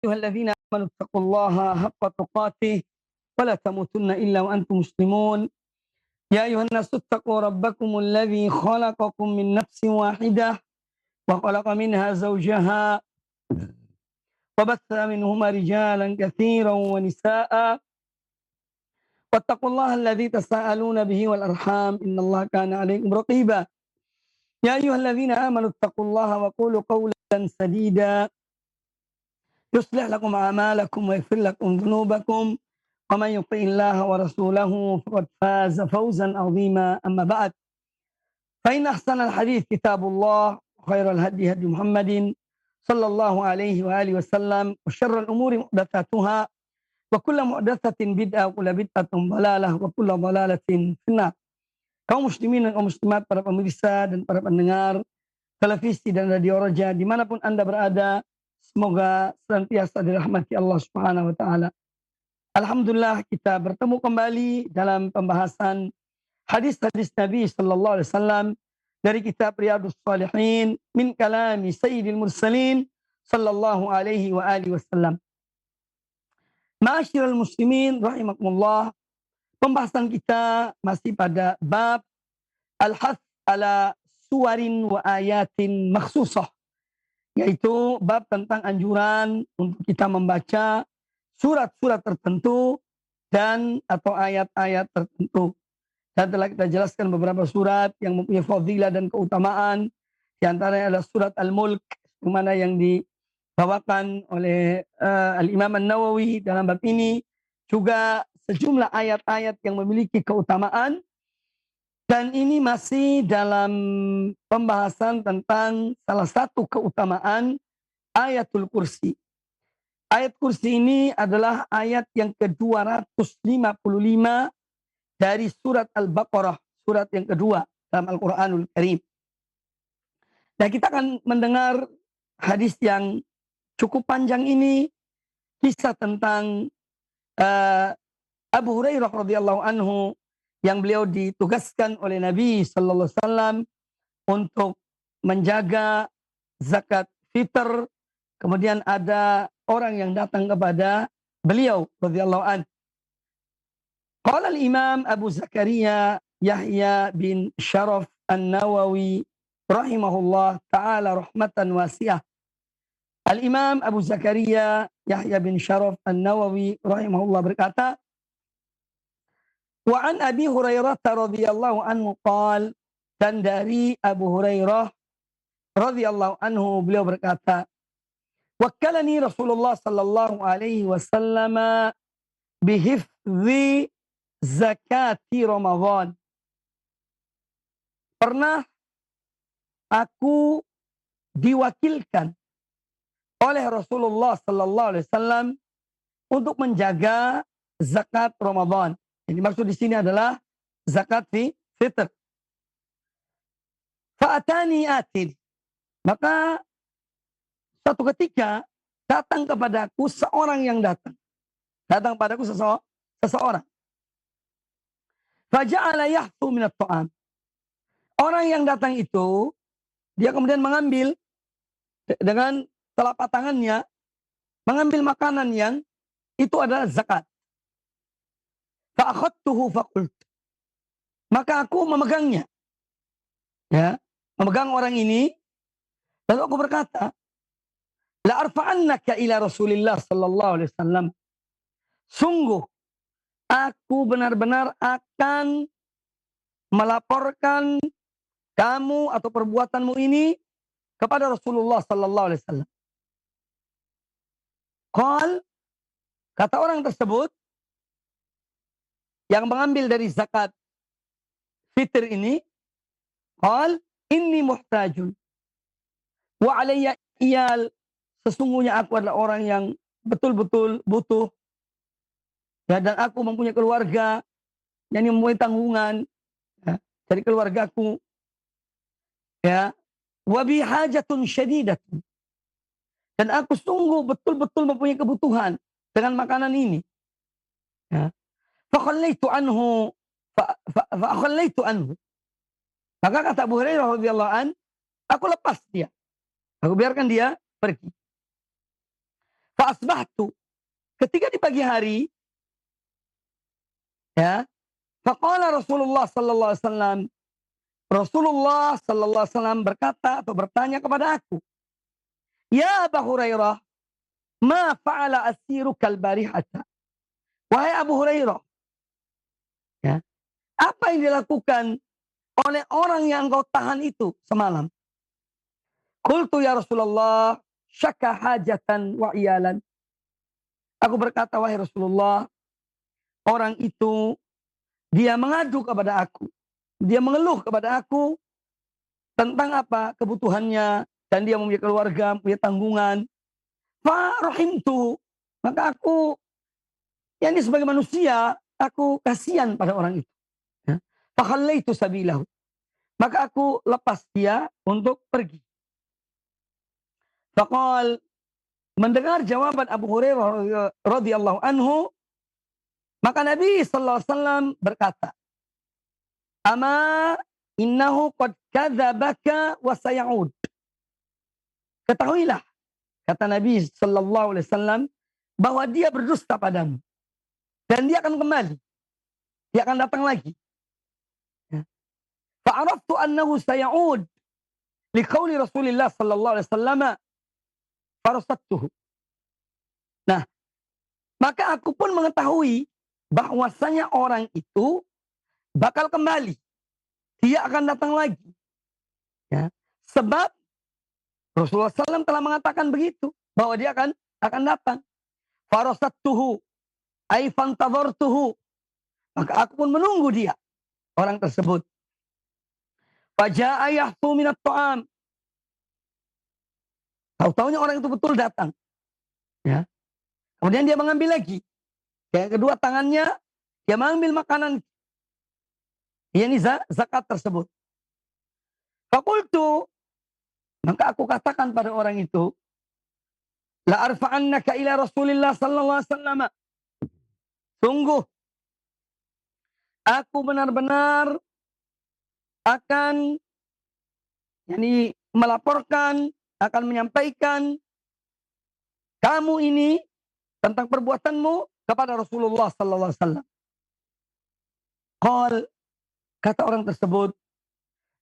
أيها الذين آمنوا اتقوا الله حق تقاته ولا تموتن إلا وأنتم مسلمون. يا أيها الناس اتقوا ربكم الذي خلقكم من نفس واحدة وخلق منها زوجها وبث منهما رجالا كثيرا ونساء واتقوا الله الذي تساءلون به والأرحام إن الله كان عليكم رقيبا. يا أيها الذين آمنوا اتقوا الله وقولوا قولا سديدا يصلح لكم أعمالكم ويغفر لكم ذنوبكم ومن يطع الله ورسوله فقد فاز فوزا عظيما. أما بعد فإن أحسن الحديث كتاب الله وخير الهدي هدي محمد صلى الله عليه وآله وسلم وشر الأمور محدثاتها وكل محدثة بدعة وكل بدعة ضلالة وكل ضلالة في النار. Kaum muslimin dan kaum muslimat, para pemirsa dan para pendengar televisi dan radio Roja dimanapun Anda berada, semoga senantiasa dirahmati Allah Subhanahu wa taala. Alhamdulillah, kita bertemu kembali dalam pembahasan hadis-hadis Nabi sallallahu alaihi wasallam dari kitab Riyadhus Shalihin min kalami Sayyidil Mursalin sallallahu alaihi wa alihi wasallam. Ma'asyiral muslimin rahimakumullah, pembahasan kita masih pada bab al-hath ala suwarin wa ayatin makhsusah, yaitu bab tentang anjuran untuk kita membaca surat-surat tertentu dan atau ayat-ayat tertentu. Dan telah kita jelaskan beberapa surat yang mempunyai fadilah dan keutamaan. Di antaranya adalah surat Al-Mulk, mana yang dibawakan oleh Al-Imam An-Nawawi dalam bab ini. Juga sejumlah ayat-ayat yang memiliki keutamaan. Dan ini masih dalam pembahasan tentang salah satu keutamaan ayatul kursi. Ayat kursi ini adalah ayat yang ke-255 dari surat Al-Baqarah, surat yang kedua dalam Al-Quranul Karim. Nah, kita akan mendengar hadis yang cukup panjang ini, kisah tentang Abu Hurairah radhiyallahu anhu, yang beliau ditugaskan oleh Nabi sallallahu alaihi wasallam untuk menjaga zakat fitr. Kemudian ada orang yang datang kepada beliau radhiyallahu anhu. Qala al-Imam Abu Zakaria Yahya bin Sharaf An-Nawawi rahimahullah ta'ala rahmatan wasi'ah. Al-Imam Abu Zakaria Yahya bin Sharaf An-Nawawi rahimahullah berkata, wa an Abi Hurairah radhiyallahu anhu qala, dan dari Abu Hurairah radhiyallahu anhu beliau berkata, wakkalani Rasulullah sallallahu alaihi wasallam bihifdzi zakati Ramadan. Pernah aku diwakilkan oleh Rasulullah sallallahu alaihi wasallam untuk menjaga zakat Ramadan. Yang dimaksud di sini adalah zakat fitr. Fa'atani atin. Maka suatu ketika datang kepadaku seorang yang datang. Datang padaku seseorang. Faja'ala yahthu minat ta'am. Orang yang datang itu, dia kemudian mengambil dengan telapak tangannya, mengambil makanan yang itu adalah zakat. Fa'akhadtuhu faqult. Maka aku memegangnya. Ya, memegang orang ini, lalu aku berkata, la arfa'annaka ila Rasulillah sallallahu alaihi wasallam. Sungguh aku benar-benar akan melaporkan kamu atau perbuatanmu ini kepada Rasulullah sallallahu alaihi wasallam. Qal, kata orang tersebut yang mengambil dari zakat fitr ini, qal inni muhtajun wa alayya iyal, sesungguhnya aku adalah orang yang betul-betul butuh, ya, dan aku mempunyai keluarga yang mempunyai tanggungan, ya, dari keluargaku, ya, wa bi hajatun syadidatun, dan aku sungguh betul-betul mempunyai kebutuhan dengan makanan ini, ya. Fakhallaitu anhu fakhallaitu anhu. Maka kata Abu Hurairah radhiyallahu an, aku lepas dia. Aku biarkan dia pergi. Fa asbahtu. Ketika di pagi hari, ya, faqala Rasulullah sallallahu alaihi wasallam, Rasulullah sallallahu alaihi wasallam berkata atau bertanya kepada aku, "Ya Abu Hurairah, ma fa'ala asirukal barihata?" Wahai Abu Hurairah, ya, apa yang dilakukan oleh orang yang engkau tahan itu semalam? Qultu ya Rasulullah, syaka hajatan wa iyalan. Aku berkata, wahai Rasulullah, orang itu dia mengadu kepada aku. Dia mengeluh kepada aku tentang apa? Kebutuhannya. Dan dia mempunyai keluarga, punya tanggungan. Fa rahimtu. Maka aku, yang ini sebagai manusia, aku kasihan pada orang itu. Ya. Fa khallaitu sabilahu. Maka aku lepas dia untuk pergi. Faqal, mendengar jawaban Abu Hurairah radhiyallahu anhu, maka Nabi sallallahu alaihi wasallam berkata, "Ama innahu qad kadzabaka wa sayauд." Ketahuilah, kata Nabi sallallahu alaihi wasallam, bahwa dia berdusta padamu dan dia akan kembali. Dia akan datang lagi. Ya. Fa'araftu annahu sayauد liqauli Rasulillah sallallahu alaihi wasallam farasattuhu. Nah, maka aku pun mengetahui bahwasanya orang itu bakal kembali. Dia akan datang lagi. Ya. Sebab Rasulullah SAW telah mengatakan begitu. Bahwa dia akan datang. Farasattuhu. Ay fantadhartuhu. Maka aku pun menunggu dia. Orang tersebut. Faja'a yahtu minat ta'am. Tahu-tahunya orang itu betul datang. Ya. Kemudian dia mengambil lagi. Yang kedua tangannya, dia mengambil makanan. Ini zakat tersebut. Fakultu, maka aku katakan pada orang itu, la arfa'annaka ila Rasulillah sallallahu alaihi wasallam. Sungguh, aku benar-benar akan melaporkan, akan menyampaikan kamu ini tentang perbuatanmu kepada Rasulullah sallallahu alaihi wasallam. Qal, kata orang tersebut,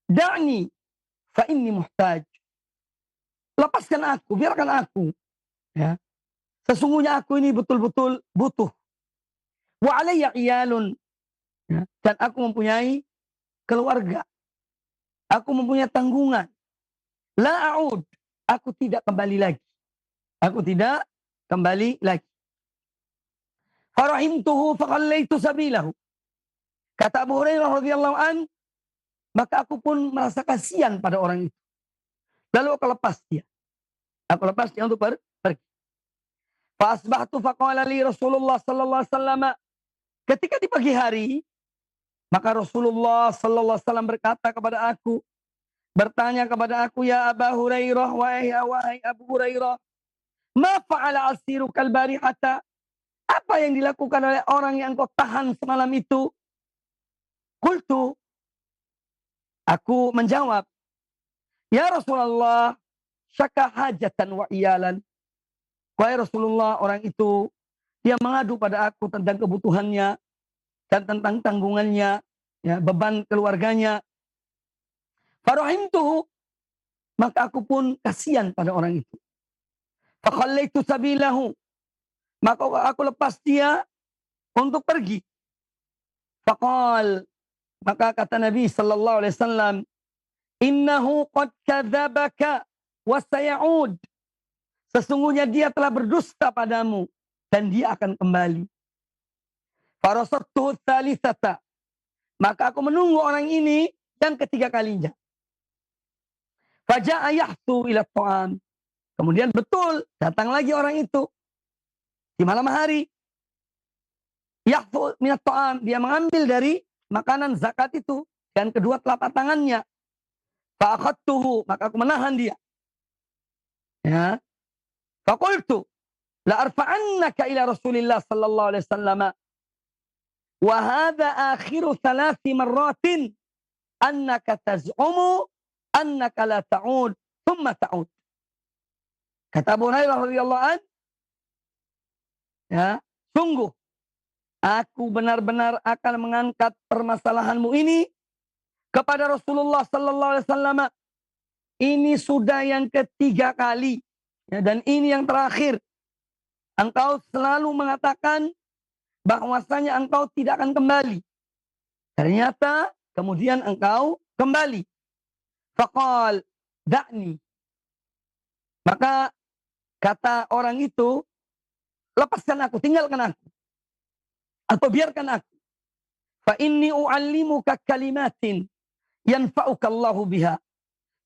da'ni fa inni muhtaj. Lepaskan aku, biarkan aku. Ya. Sesungguhnya aku ini betul-betul butuh. Wa alayya iyalun. Ya. Dan aku mempunyai keluarga. Aku mempunyai tanggungan. La a'ud. Aku tidak kembali lagi. Aku tidak kembali lagi. Farahimtuhu faqallaitu sabilahu. Kata Abu Hurairah radhiyallahu an, maka aku pun merasa kasihan pada orang itu. Lalu aku lepas dia. Aku lepas dia untuk pergi. Fa asbahtu faqala li Rasulullah sallallahu alaihi wasallam. Ketika di pagi hari, maka Rasulullah sallallahu alaihi wasallam berkata kepada aku, bertanya kepada aku, ya Abu Hurairah, wahai Abu Hurairah, ma fa'ala asirukal barihata? Apa yang dilakukan oleh orang yang kau tahan semalam itu? Qultu, aku menjawab, ya Rasulullah, syaka hajatan wa iyalan. Wahai Rasulullah, orang itu dia mengadu pada aku tentang kebutuhannya dan tentang tanggungannya, ya, beban keluarganya. Farahimtuhu, maka aku pun kasihan pada orang itu. Fakhallaitu sabilahu, maka aku lepas dia untuk pergi. Faqal, maka kata Nabi sallallahu alaihi wasallam, innahu qad kadzabaka wa sayauд. Sesungguhnya dia telah berdusta padamu dan dia akan kembali. Farasattuhu tsalitsata, maka aku menunggu orang ini yang ketiga kalinya. Faja'a yahtu ila ta'am. Kemudian betul datang lagi orang itu di malam hari. Yahtu minat ta'am, dia mengambil dari makanan zakat itu dan kedua telapak tangannya. Fa'akhadtuhu, maka aku menahan dia. Ya. Faqultu la arfa'annaka ila Rasulillah sallallahu alaihi wasallam. Wa hadha akhiru thalathi marratin annaka taz'umu annaka la ta'ud thumma ta'ud. Kata Abu Hurairah radhiyallahu an, Ya, sungguh aku benar-benar akan mengangkat permasalahanmu ini kepada Rasulullah sallallahu alaihi wasallam. Ini sudah yang ketiga kali, ya, dan ini yang terakhir. Engkau selalu mengatakan bahwasanya engkau tidak akan kembali. Ternyata kemudian engkau kembali. Faqal da'ni. Maka kata orang itu, lepaskan aku, tinggalkan aku. Atau biarkan aku. Fa inni u'allimuka kalimatin yanfa'uka Allahu biha.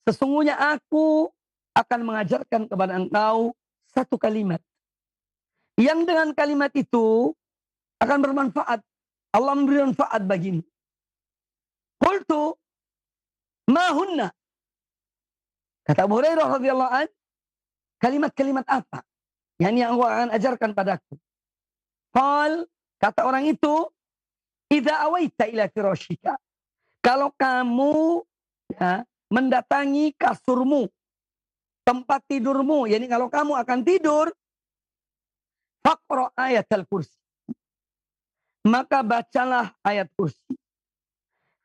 Sesungguhnya aku akan mengajarkan kepada engkau satu kalimat. Yang dengan kalimat itu akan bermanfaat. Allah memberi manfaat bagimu. Qultu ma hunna. Kata Abu Hurairah radhiyallahu an, kalimat-kalimat apa yang aku akan ajarkan padaku? Qal, kata orang itu, idza awaita ila firashika. Kalau kamu, ya, mendatangi kasurmu, tempat tidurmu, yakni kalau kamu akan tidur, faqra ayatul kursi. Maka bacalah ayat kursi.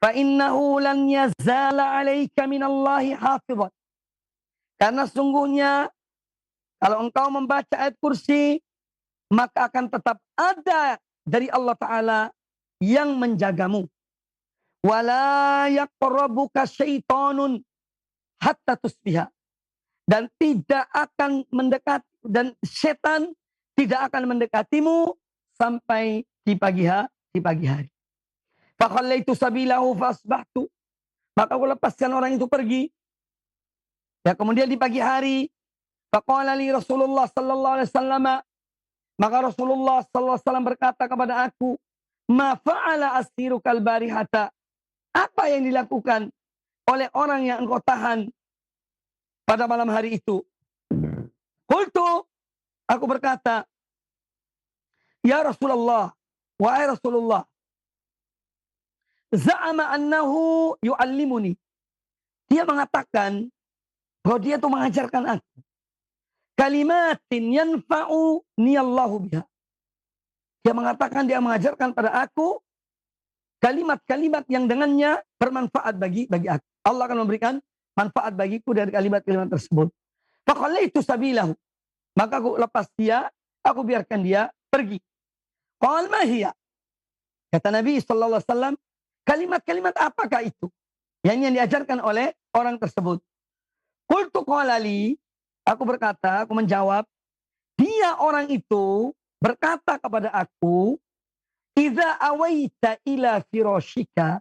Fa innahu lan yazala 'alaika minallahi hafizan. Karena sungguhnya kalau engkau membaca ayat kursi, maka akan tetap ada dari Allah Ta'ala yang menjagamu. Wala yaqrabuka syaitanun hatta tusbiha. Dan tidak akan mendekat, dan setan tidak akan mendekatimu sampai di pagi hari. Fakhallaitu sabilahu fasbahtu. Maka aku lepaskan orang itu pergi. Ya, kemudian di pagi hari, faqala li Rasulullah sallallahu alaihi wasallam, maka Rasulullah sallallahu alaihi wasallam berkata kepada aku, ma fa'ala asirukal barihata. Apa yang dilakukan oleh orang yang engkau tahan pada malam hari itu? Qultu, aku berkata, ya Rasulullah, wahai Rasulullah, za'ama annahu yu'allimuni. Dia mengatakan bahwa dia itu mengajarkan aku kalimatin yanfa'u niyallahu biha. Dia mengatakan dia mengajarkan pada aku kalimat-kalimat yang dengannya bermanfaat bagi aku. Allah akan memberikan manfaat bagiku dari kalimat-kalimat tersebut. Faqallaitu sabilahu. Maka aku lepas dia, aku biarkan dia pergi. Qal ma hiya? Kata Nabi sallallahu alaihi wasallam, kalimat-kalimat apakah itu yang diajarkan oleh orang tersebut? Qultu qala li, aku berkata, aku menjawab, dia orang itu berkata kepada aku, idza awaita ila firashika,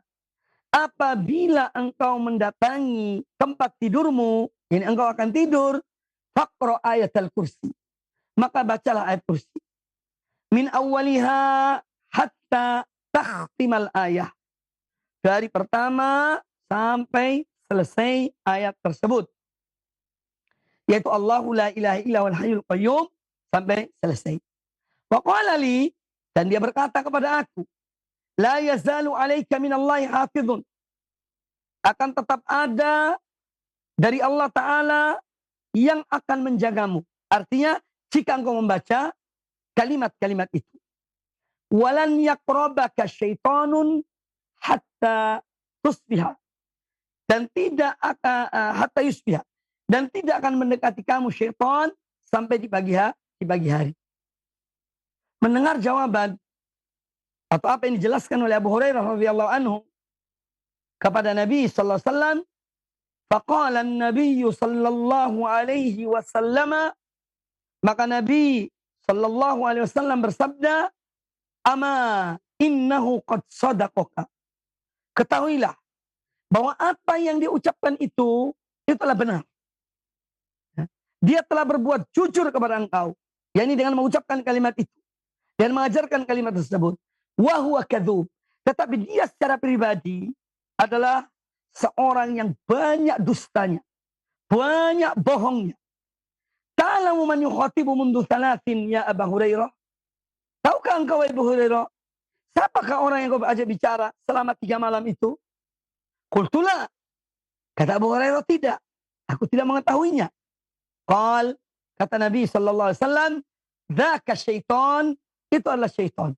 apabila engkau mendatangi tempat tidurmu, ini engkau akan tidur, faqra ayatul kursi. Maka bacalah ayat kursi. Min awwaliha hatta takhtimal ayah. Dari pertama sampai selesai ayat tersebut. Yaitu Allahu la ilaha illa wal hayyul qayyum sampai selesai. Wa qala li, dan dia berkata kepada aku, la yazalu 'alaika minallahi hafizun. Akan tetap ada dari Allah Ta'ala yang akan menjagamu. Artinya, jika engkau membaca kalimat-kalimat itu. Walan yaqrabaka syaitanun hatta tusbiha. Dan tidak akan hatta yusbiha. Dan tidak akan mendekati kamu syaitan sampai di pagi hari. Mendengar jawaban atau apa yang dijelaskan oleh Abu Hurairah radhiyallahu anhu kepada Nabi sallallahu alaihi wasallam, faqala an-nabiy sallallahu alaihi wasallam, maka Nabi sallallahu alaihi wasallam bersabda, ama innahu qad sadaqaka. Ketahuilah bahwa apa yang diucapkan itu telah benar. Dia telah berbuat jujur kepada engkau, yakni dengan mengucapkan kalimat itu dan mengajarkan kalimat tersebut. Wa huwa kadzub. Tetapi dia secara pribadi adalah seorang yang banyak dustanya, banyak bohongnya. Ta'lamu man yukhatibu mundu thalathin ya Abu Hurairah? Tahukah engkau Abu Hurairah, siapakah orang yang kau ajak bicara selama 3 malam itu? Qultulah. Kata Abu Hurairah, tidak. Aku tidak mengetahuinya. Qal, kata Nabi sallallahu alaihi wasallam, dzaka syaitan itu adalah syaitan.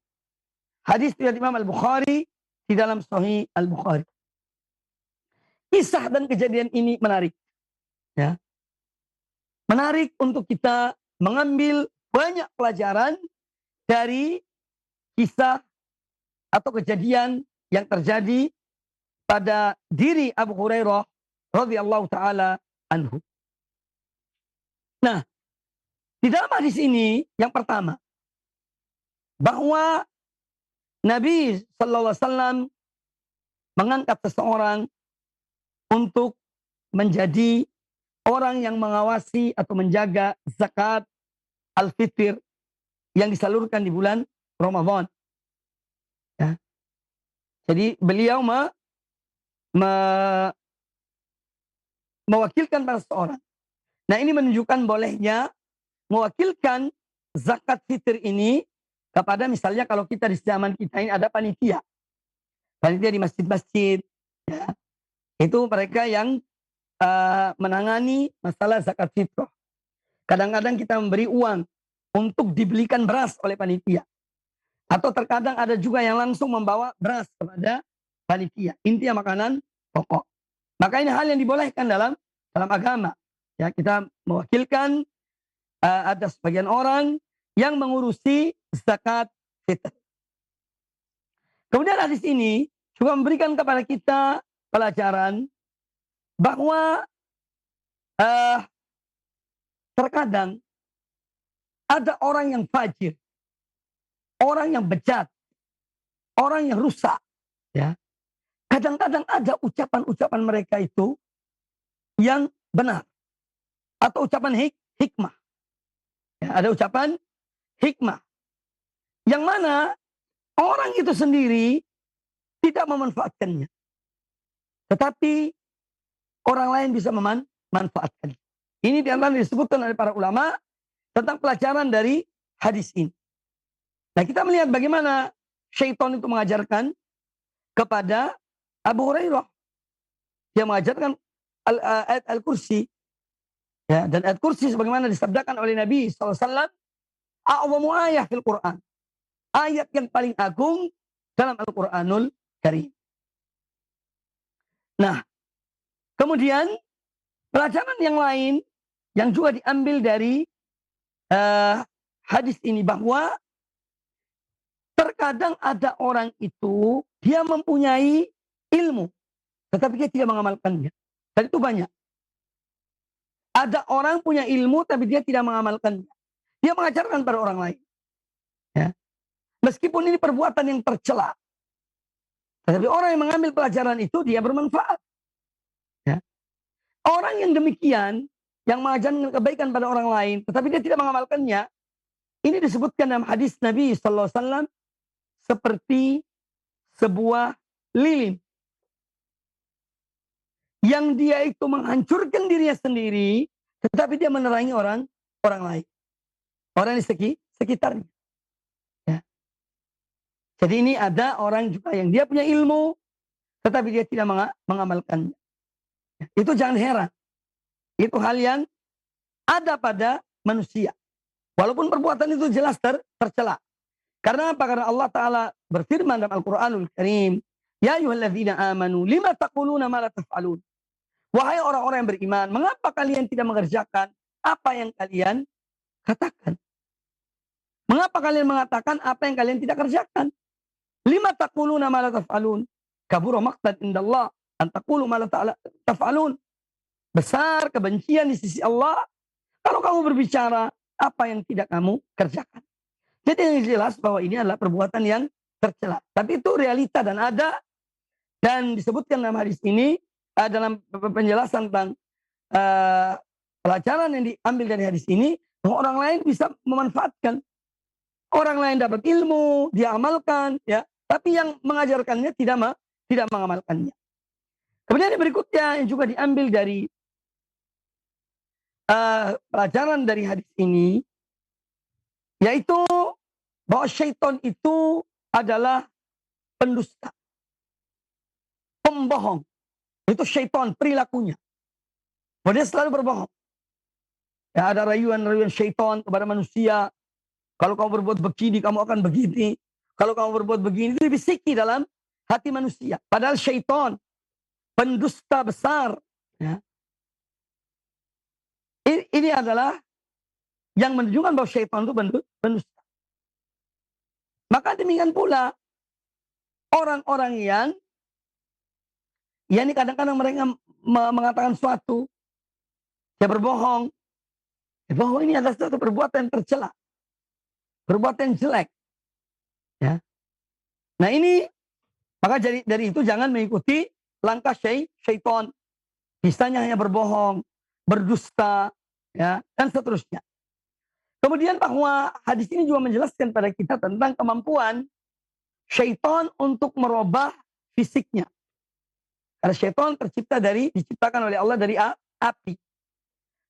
Hadis riwayat Imam Al-Bukhari di dalam Sahih Al-Bukhari. Kisah dan kejadian ini menarik. Ya. Menarik untuk kita mengambil banyak pelajaran dari kisah atau kejadian yang terjadi pada diri Abu Hurairah radhiyallahu taala anhu. Nah, di dalam hadis ini yang pertama bahwa Nabi sallallahu alaihi wasallam mengangkat seseorang untuk menjadi orang yang mengawasi atau menjaga zakat al-fitr yang disalurkan di bulan Ramadan. Ya. Jadi beliau mewakilkan pada seseorang. Nah, ini menunjukkan bolehnya mewakilkan zakat fitr ini kepada, misalnya kalau kita di zaman kita ini ada panitia. Panitia di masjid-masjid. Ya. Itu mereka yang menangani masalah zakat fitrah. Kadang-kadang kita memberi uang untuk dibelikan beras oleh panitia. Atau terkadang ada juga yang langsung membawa beras kepada panitia. Intinya makanan pokok. Maka ini hal yang dibolehkan dalam agama. Ya, kita mewakilkan ada sebagian orang yang mengurusi zakat fitr. Kemudian hadis ini juga memberikan kepada kita pelajaran bahwa terkadang ada orang yang fajir, orang yang bejat, orang yang rusak. Ya. Kadang-kadang ada ucapan-ucapan mereka itu yang benar. Atau ucapan hikmah. Ya, ada ucapan hikmah. Yang mana orang itu sendiri tidak memanfaatkannya. Tetapi orang lain bisa memanfaatkan. Ini diantara disebutkan oleh para ulama tentang pelajaran dari hadis ini. Nah, kita melihat bagaimana syaitan itu mengajarkan kepada Abu Hurairah. Dia mengajarkan ayat Al-Kursi. Ya, dan ayat Kursi sebagaimana disabdakan oleh Nabi SAW. A'zamu ayah fil Quran. Ayat yang paling agung dalam Al-Quranul Karim. Nah, kemudian pelajaran yang lain yang juga diambil dari hadis ini bahwa terkadang ada orang itu dia mempunyai ilmu tetapi dia tidak mengamalkannya. Dan itu banyak. Ada orang punya ilmu tapi dia tidak mengamalkannya. Dia mengajarkan pada orang lain. Ya. Meskipun ini perbuatan yang tercela. Tetapi orang yang mengambil pelajaran itu dia bermanfaat. Ya. Orang yang demikian, yang mengajarkan kebaikan pada orang lain, tetapi dia tidak mengamalkannya, ini disebutkan dalam hadis Nabi SAW seperti sebuah lilin. Yang dia itu menghancurkan dirinya sendiri, tetapi dia menerangi orang lain. Orang di sekitarnya. Ya. Jadi ini ada orang juga yang dia punya ilmu, tetapi dia tidak mengamalkannya. Itu jangan heran. Itu hal yang ada pada manusia. Walaupun perbuatan itu jelas tercela. Karena apa? Karena Allah Ta'ala berfirman dalam Al-Quranul Karim. Ya ayyuhalladzina amanu lima taquluna ma la taf'alun. Wahai orang-orang yang beriman, mengapa kalian tidak mengerjakan apa yang kalian katakan? Mengapa kalian mengatakan apa yang kalian tidak kerjakan? Lima taquluna ma la taf'alun. Kabura maqtan indallah an taqulu ma la taf'alun. Besar kebencian di sisi Allah kalau kamu berbicara apa yang tidak kamu kerjakan. Jadi yang jelas bahwa ini adalah perbuatan yang tercela. Tapi itu realita dan ada. Dan disebutkan dalam hadis ini dalam penjelasan tentang pelajaran yang diambil dari hadis ini, bahwa orang lain bisa memanfaatkan. Orang lain dapat ilmu, dia amalkan, ya. Tapi yang mengajarkannya tidak mengamalkannya. Kemudian yang berikutnya yang juga diambil dari pelajaran dari hadis ini, yaitu bahwa syaitan itu adalah pendusta, pembohong. Itu syaitan perilakunya. Bahwa dia selalu berbohong. Ya, ada rayuan-rayuan syaitan kepada manusia. Kalau kamu berbuat begini, kamu akan begini. Kalau kamu berbuat begini, itu dibisiki dalam hati manusia. Padahal syaitan, pendusta besar. Ya. Ini adalah yang menunjukkan bahwa syaitan itu pendusta. Maka demikian pula orang-orang yang ya ini kadang-kadang mereka mengatakan suatu, ya berbohong. Bahwa ini adalah suatu perbuatan tercela. Perbuatan jelek. Ya. Nah ini, maka dari itu jangan mengikuti langkah syaitan. Misalnya hanya berbohong, berdusta, ya, dan seterusnya. Kemudian bahwa hadis ini juga menjelaskan pada kita tentang kemampuan syaitan untuk merubah fisiknya. Karena syaitan diciptakan oleh Allah dari api.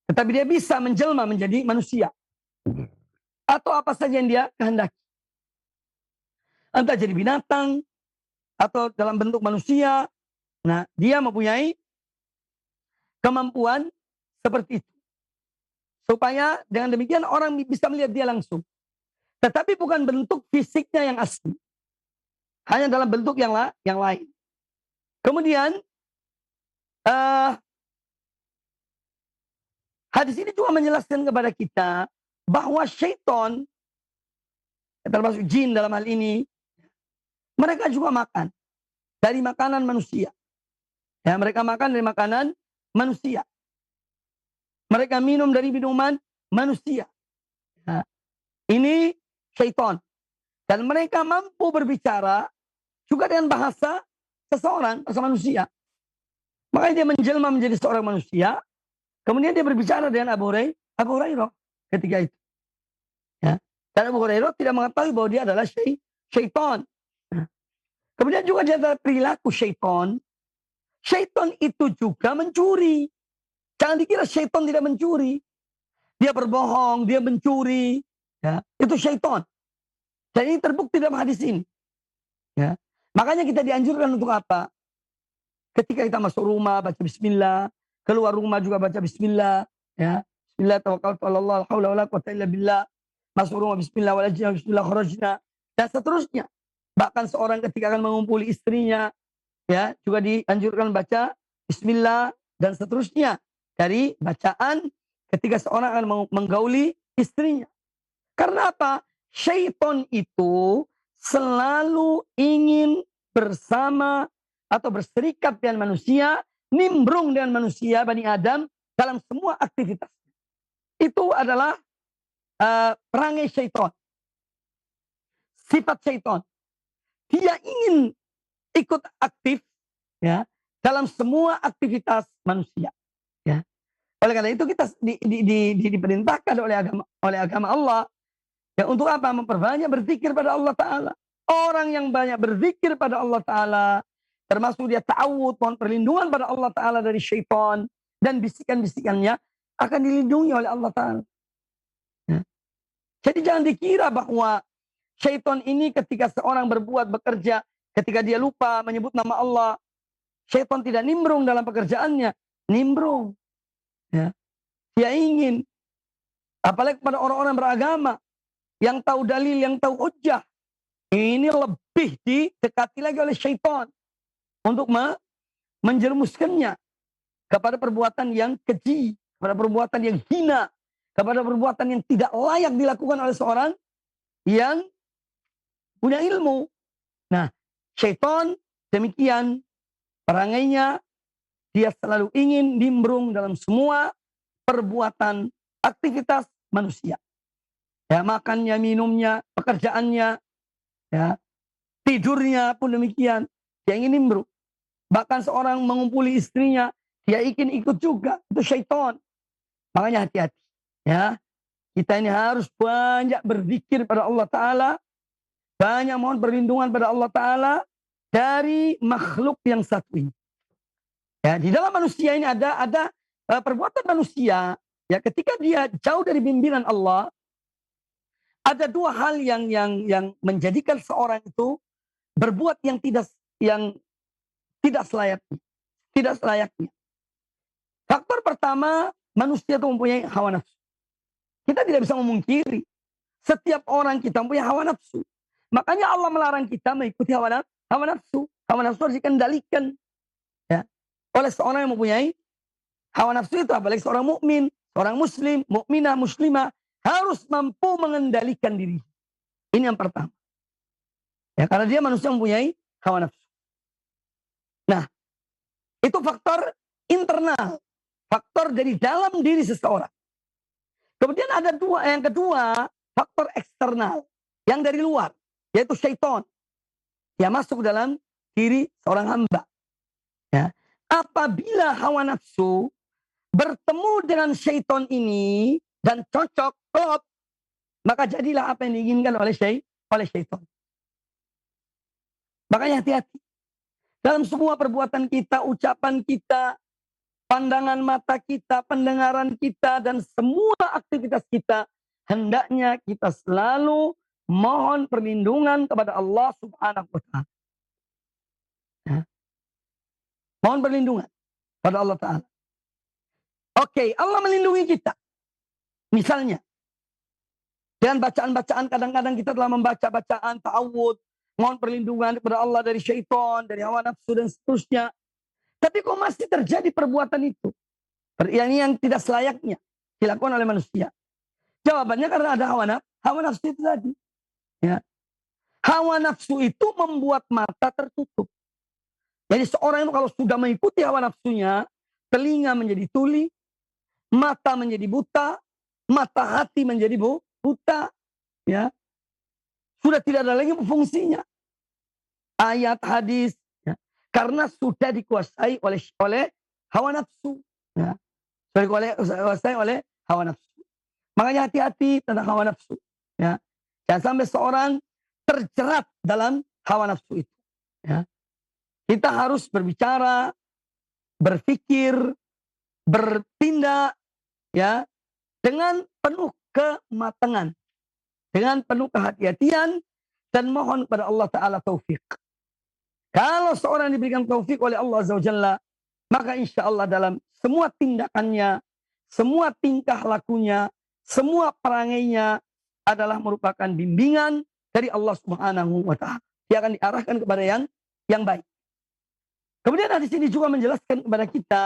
Tetapi dia bisa menjelma menjadi manusia. Atau apa saja yang dia kehendaki. Entah jadi binatang, atau dalam bentuk manusia. Nah, dia mempunyai kemampuan seperti itu. Supaya dengan demikian orang bisa melihat dia langsung. Tetapi bukan bentuk fisiknya yang asli. Hanya dalam bentuk yang lain. Kemudian, hadis ini juga menjelaskan kepada kita bahwa syaitan, termasuk jin dalam hal ini, mereka juga makan dari makanan manusia. Ya, mereka makan dari makanan manusia. Mereka minum dari minuman manusia. Nah, ini syaitan. Dan mereka mampu berbicara juga dengan bahasa seseorang, bahasa manusia. Makanya dia menjelma menjadi seorang manusia. Kemudian dia berbicara dengan Abu Hurairah ketika itu. Ya. Dan Abu Hurairah tidak mengetahui bahwa dia adalah syaitan. Nah. Kemudian juga dia adalah perilaku syaitan. Syaitan itu juga mencuri. Jangan dikira syaitan tidak mencuri. Dia berbohong, dia mencuri. Ya, itu syaitan. Dan ini terbukti dalam hadis ini. Ya. Makanya kita dianjurkan untuk apa? Ketika kita masuk rumah, baca bismillah. Keluar rumah juga baca bismillah. Ya. Bismillah tawakkaltu 'ala Allah, la haula wala quwwata illa billah. Masuk rumah bismillah walajna bismillah kharajna. Dan seterusnya. Bahkan seorang ketika akan mengumpuli istrinya, ya, juga dianjurkan baca bismillah dan seterusnya. Dari bacaan ketika seorang akan menggauli istrinya. Karena apa? Syaitan itu selalu ingin bersama atau berserikat dengan manusia, nimbrung dengan manusia, Bani Adam, dalam semua aktivitas. Itu adalah perangai syaitan. Sifat syaitan. Dia ingin ikut aktif, ya, dalam semua aktivitas manusia. Ya. Oleh karena itu kita diperintahkan oleh agama Allah, ya, untuk apa? Memperbanyak berzikir pada Allah Ta'ala. Orang yang banyak berzikir pada Allah Ta'ala, termasuk dia ta'awud, mohon perlindungan pada Allah Ta'ala dari syaitan, dan bisikan-bisikannya akan dilindungi oleh Allah Ta'ala. Ya. Jadi jangan dikira bahwa syaitan ini ketika seorang bekerja, ketika dia lupa menyebut nama Allah, syaitan tidak nimbrung dalam pekerjaannya. Nimbrung. Ya. Dia ingin. Apalagi pada orang-orang beragama. Yang tahu dalil, yang tahu hujjah. Ini lebih didekati lagi oleh syaitan. Untuk menjerumuskannya kepada perbuatan yang keji. Kepada perbuatan yang hina. Kepada perbuatan yang tidak layak dilakukan oleh seorang yang punya ilmu. Nah, syaitan demikian perangainya, dia selalu ingin nimbrung dalam semua perbuatan aktivitas manusia. Ya, makannya, minumnya, pekerjaannya, ya, tidurnya pun demikian. Dia ingin nimbrung. Bahkan seorang mengumpuli istrinya, dia ingin ikut juga. Itu syaitan. Makanya hati-hati. Ya, kita ini harus banyak berzikir pada Allah Ta'ala. Banyak mohon perlindungan pada Allah Ta'ala dari makhluk yang satu ini. Ya, di dalam manusia ini ada perbuatan manusia, ya, ketika dia jauh dari bimbingan Allah, ada dua hal yang menjadikan seorang itu berbuat yang tidak selayaknya. Faktor pertama, manusia itu mempunyai hawa nafsu. Kita tidak bisa memungkiri Setiap orang kita punya hawa nafsu. Makanya Allah melarang kita mengikuti hawa nafsu. Hawa nafsu harus dikendalikan, ya, oleh seorang yang mempunyai hawa nafsu itu. Apalagi seorang mukmin, seorang muslim, mukminah, muslimah harus mampu mengendalikan diri. Ini yang pertama. Ya, karena dia manusia mempunyai hawa nafsu. Nah, itu faktor internal, faktor dari dalam diri seseorang. Kemudian ada yang kedua, faktor eksternal, yang dari luar, yaitu syaitan. Dia masuk dalam diri seorang hamba. Ya. Apabila hawa nafsu bertemu dengan syaitan ini dan cocok, klop, maka jadilah apa yang diinginkan oleh syaitan. Makanya hati-hati. Dalam semua perbuatan kita, ucapan kita, pandangan mata kita, pendengaran kita, dan semua aktivitas kita, hendaknya kita selalu mohon perlindungan kepada Allah Subhanahu wa Ta'ala. Ya. Mohon perlindungan pada Allah Ta'ala. Oke, Allah melindungi kita. Misalnya, dengan bacaan-bacaan, kadang-kadang kita telah membaca bacaan ta'awud, mohon perlindungan kepada Allah dari syaitan, dari hawa nafsu, dan seterusnya. Tapi kok masih terjadi perbuatan itu? Yang tidak selayaknya dilakukan oleh manusia. Jawabannya karena ada hawa nafsu itu tadi. Ya. Hawa nafsu itu membuat mata tertutup. Jadi seorang itu kalau sudah mengikuti hawa nafsunya, telinga menjadi tuli, mata menjadi buta, mata hati menjadi buta. Ya. Sudah tidak ada lagi fungsinya. Ayat, hadis. Ya. Karena sudah dikuasai oleh hawa nafsu. Ya. Sudah dikuasai oleh hawa nafsu. Makanya hati-hati tentang hawa nafsu. Ya. Jangan sampai seorang terjerat dalam hawa nafsu itu. Ya. Kita harus berbicara, berpikir, bertindak, ya, dengan penuh kematangan, dengan penuh kehati-hatian, dan mohon kepada Allah Ta'ala taufik. Kalau seorang diberikan taufik oleh Allah Azza wa Jalla, maka insya Allah dalam semua tindakannya, semua tingkah lakunya, semua perangainya adalah merupakan bimbingan dari Allah Subhanahu wa Ta'ala. Dia akan diarahkan kepada yang baik. Kemudian hadis ini juga menjelaskan kepada kita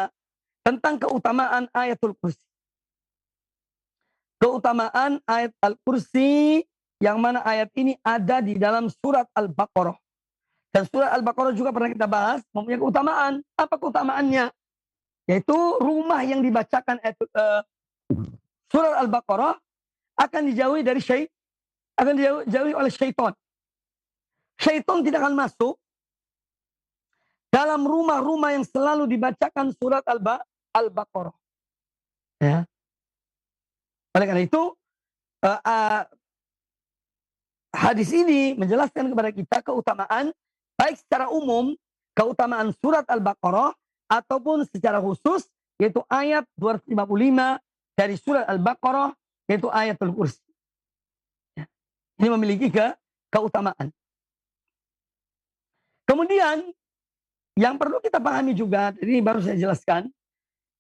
tentang keutamaan ayatul kursi. Keutamaan ayat Al-Kursi, yang mana ayat ini ada di dalam surat Al-Baqarah. Dan surat Al-Baqarah juga pernah kita bahas, mempunyai keutamaan. Apa keutamaannya? Yaitu rumah yang dibacakan surat Al-Baqarah akan dijauhi dari akan dijauhi oleh syaitan. Syaitan tidak akan masuk dalam rumah-rumah yang selalu dibacakan surat Al-Baqarah. Ya. Oleh karena itu, hadis ini menjelaskan kepada kita keutamaan, baik secara umum, keutamaan surat Al-Baqarah, ataupun secara khusus, yaitu ayat 255 dari surat Al-Baqarah, yaitu ayatul kursi. Ya. Ini memiliki keutamaan. Kemudian, yang perlu kita pahami juga, ini baru saya jelaskan,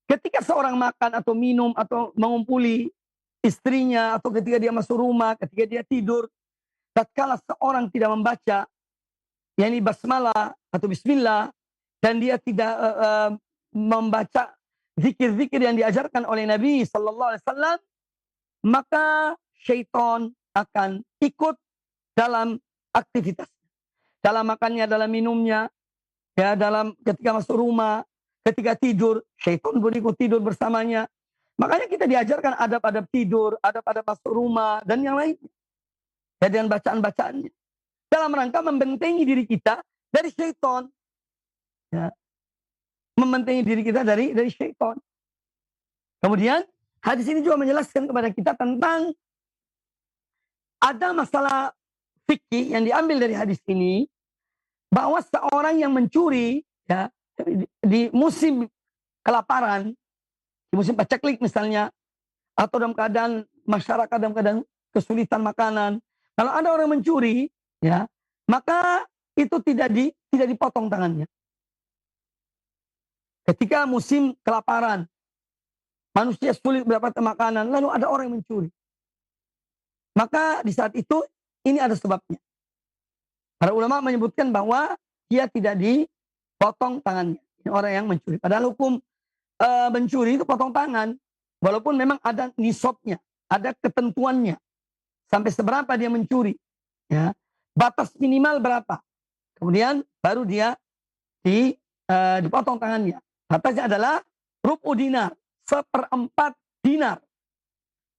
ketika seorang makan atau minum atau mengumpuli istrinya, atau ketika dia masuk rumah, ketika dia tidur, tatkala seorang tidak membaca, yakni basmalah atau bismillah, dan dia tidak membaca zikir-zikir yang diajarkan oleh Nabi Sallallahu Alaihi Wasallam, maka syaitan akan ikut dalam aktivitas, dalam makannya, dalam minumnya. Ya, dalam ketika masuk rumah, ketika tidur, syaitan pun ikut tidur bersamanya. Makanya kita diajarkan adab-adab tidur, adab-adab masuk rumah, dan yang lain. Ya, dengan bacaan-bacaannya. Dalam rangka membentengi diri kita dari syaitan. Ya. Membentengi diri kita dari syaitan. Kemudian, hadis ini juga menjelaskan kepada kita tentang ada masalah fikih yang diambil dari hadis ini, bahwa seorang yang mencuri, ya, di musim kelaparan, di musim paceklik misalnya, atau dalam keadaan masyarakat dalam keadaan kesulitan makanan, kalau ada orang mencuri, ya, maka itu tidak dipotong tangannya. Ketika musim kelaparan, manusia sulit mendapatkan makanan, lalu ada orang yang mencuri. Maka di saat itu ini ada sebabnya. Para ulama menyebutkan bahwa dia tidak dipotong tangannya. Ini orang yang mencuri. Padahal hukum mencuri itu potong tangan. Walaupun memang ada nisabnya, ada ketentuannya. Sampai seberapa dia mencuri. Ya. Batas minimal berapa. Kemudian baru dia dipotong tangannya. Batasnya adalah rubu dinar. 1/4 dinar.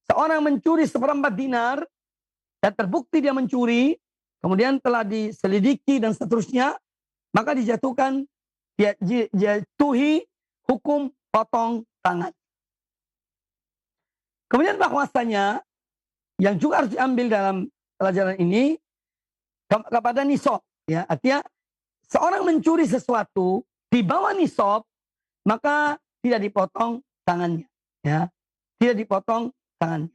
Seorang mencuri 1/4 dinar. Dan terbukti dia mencuri. Kemudian telah diselidiki dan seterusnya. Maka dijatuhkan. Jatuhi hukum potong tangan. Kemudian bahwasanya. Yang juga harus diambil dalam pelajaran ini. Kepada nisab. Ya, artinya. Seorang mencuri sesuatu di bawah nisab, maka tidak dipotong tangannya. Ya, tidak dipotong tangannya.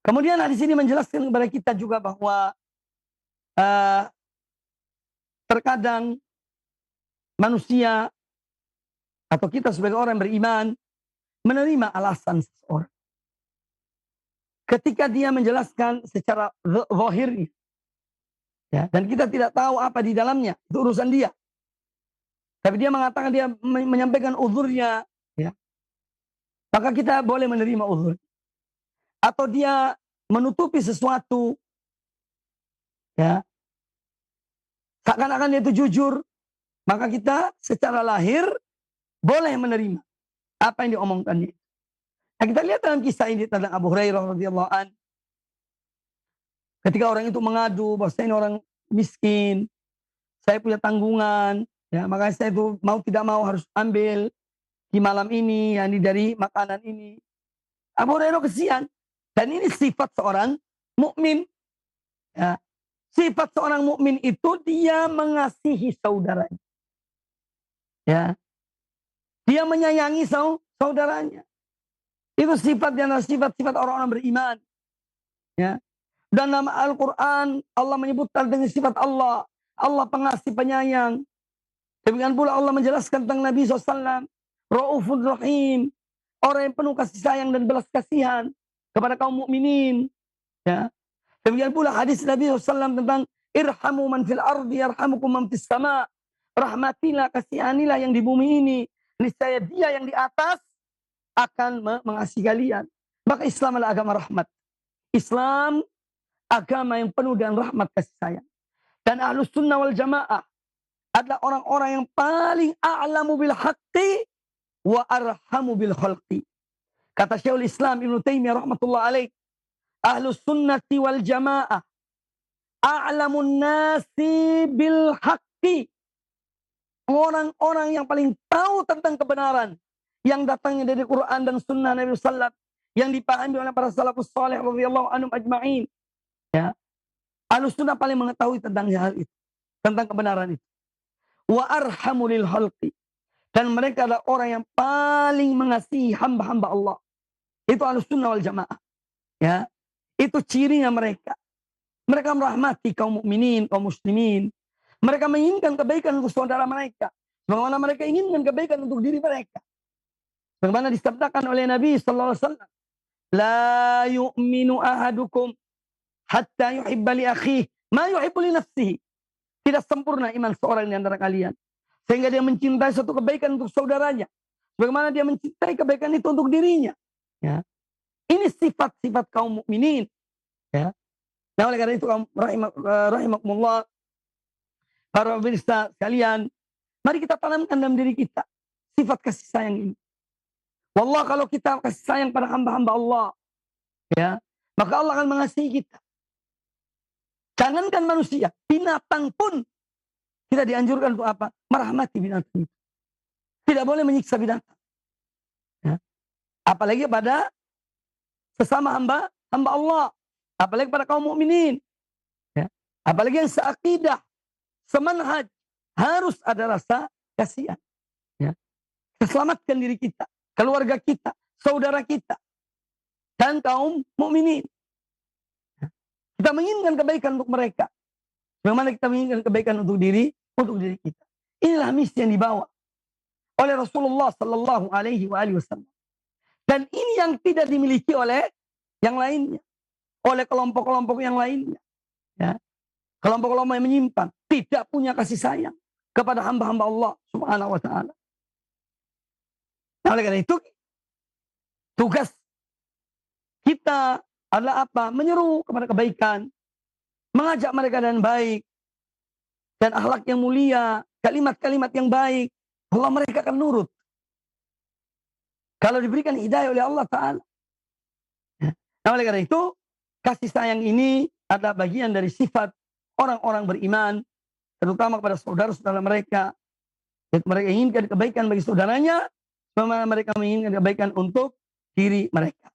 Kemudian hadis ini menjelaskan kepada kita juga bahwa terkadang manusia atau kita sebagai orang beriman menerima alasan seseorang. Ketika dia menjelaskan secara zahirnya. Ya, dan kita tidak tahu apa di dalamnya, itu urusan dia. Tapi dia mengatakan dia menyampaikan uzurnya, ya. Maka kita boleh menerima uzur. Atau dia menutupi sesuatu, ya. Seakan-akan dia itu jujur, maka kita secara lahir boleh menerima apa yang diomongkannya. Nah, kita lihat dalam kisah ini tentang Abu Hurairah radhiyallahu an. Ketika orang itu mengadu bahwa saya ini orang miskin, saya punya tanggungan, ya makanya saya itu mau tidak mau harus ambil di malam ini, ya, ini dari makanan ini. Abu Hurairah kesian. Dan ini sifat seorang mukmin. Ya. Sifat seorang mukmin itu dia mengasihi saudaranya. Ya. Dia menyayangi saudaranya. Itu sifat di antara sifat-sifat orang-orang beriman. Ya. Dan dalam Al-Quran Allah menyebutkan dengan sifat Allah. Allah pengasih penyayang. Demikian pula Allah menjelaskan tentang Nabi SAW. Ra'ufun Rahim. Orang yang penuh kasih sayang dan belas kasihan kepada kaum mukminin. Ya. Demikian pula hadis Nabi SAW tentang irhamu man fil ardi yarhamukum man fis sama. Rahmatilah, kasihanilah yang di bumi ini. Niscaya dia yang di atas akan mengasihi kalian. Maka Islam adalah agama rahmat. Islam agama yang penuh dengan rahmat kasih sayang. Dan Ahlus Sunnah wal Jamaah adalah orang-orang yang paling a'lamu bil haqqi wa arhamu bil khalqi. Kata Syekhul Islam Ibnu Taimiyah rahmatullah alaih, Ahlus Sunnati wal Jamaah a'lamun nasi bil haqqi. Orang-orang yang paling tahu tentang kebenaran yang datangnya dari Quran dan Sunnah Nabi sallallahu yang dipahami oleh para salafus saleh radhiyallahu anhum ajma'in. Ya. Ahlus Sunnah paling mengetahui tentang hal itu, tentang kebenaran itu. Wa arhamu lil khalqi. Dan mereka adalah orang yang paling mengasihi hamba-hamba Allah. Itu Ahlus Sunnah wal Jamaah. Ya. Itu cirinya mereka. Mereka merahmati kaum mukminin, kaum muslimin. Mereka menginginkan kebaikan untuk saudara mereka. Sebagaimana mereka inginkan kebaikan untuk diri mereka. Sebagaimana disabdakan oleh Nabi sallallahu alaihi wasallam, "La yu'minu ahadukum hatta yuhibba li akhihi ma yuhibbu li nafsihi." Tidak sempurna iman seorang di antara kalian sehingga dia mencintai suatu kebaikan untuk saudaranya sebagaimana dia mencintai kebaikan itu untuk dirinya. Ya. Ini sifat-sifat kaum mukminin. Ya. Nah, oleh karena itu rahimakumullah, para pemirsa sekalian, mari kita tanamkan dalam diri kita sifat kasih sayang ini. Wallah, kalau kita kasih sayang pada hamba-hamba Allah, ya, maka Allah akan mengasihi kita. Jangankan manusia, binatang pun kita dianjurkan untuk apa? Merahmati binatang itu. Tidak boleh menyiksa binatang. Ya. Apalagi pada sesama hamba Allah. Apalagi pada kaum mukminin. Ya. Apalagi yang seakidah, semanhaj, harus ada rasa kasihan. Ya. Kita selamatkan diri kita, keluarga kita, saudara kita, dan kaum mukminin. Kita menginginkan kebaikan untuk mereka. Bagaimana kita menginginkan kebaikan untuk diri kita. Inilah misi yang dibawa oleh Rasulullah Sallallahu Alaihi Wasallam. Dan ini yang tidak dimiliki oleh yang lainnya. oleh kelompok-kelompok yang lainnya. Ya. Kelompok-kelompok yang menyimpang, tidak punya kasih sayang kepada hamba-hamba Allah Subhanahu wa taala. Nah, oleh karena itu tugas kita adalah apa? Menyeru kepada kebaikan, mengajak mereka dengan baik dan akhlak yang mulia, kalimat-kalimat yang baik. Allah mereka akan nurut. Kalau diberikan hidayah oleh Allah Ta'ala. Nah, oleh karena itu, kasih sayang ini adalah bagian dari sifat orang-orang beriman, terutama kepada saudara-saudara mereka. Mereka inginkan kebaikan bagi saudaranya, sama mereka menginginkan kebaikan untuk diri mereka.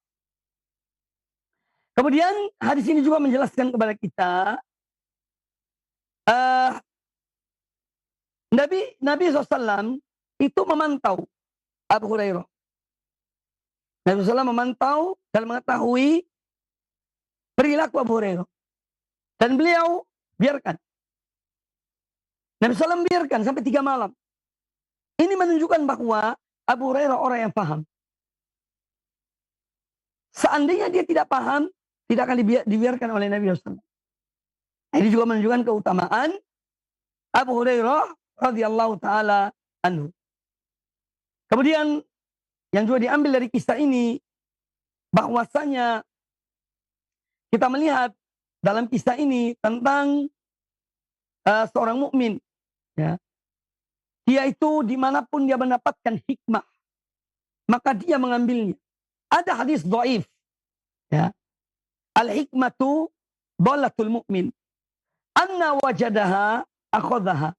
Kemudian hadis ini juga menjelaskan kepada kita, Nabi SAW itu memantau Abu Hurairah. Nabi SAW memantau dan mengetahui perilaku Abu Hurairah. Dan beliau biarkan. Nabi SAW biarkan sampai 3 malam. Ini menunjukkan bahwa Abu Hurairah orang yang paham. Seandainya dia tidak paham, tidak akan dibiarkan oleh Nabi SAW. Ini juga menunjukkan keutamaan Abu Hurairah radhiyallahu taala anhu. Kemudian yang juga diambil dari kisah ini, bahwasanya kita melihat dalam kisah ini tentang seorang mukmin, ya. Dia itu dimanapun dia mendapatkan hikmah, maka dia mengambilnya. Ada hadis dhaif, ya. Al-hikmatu dhalatul mu'min. Anna wajadaha akhadhaha.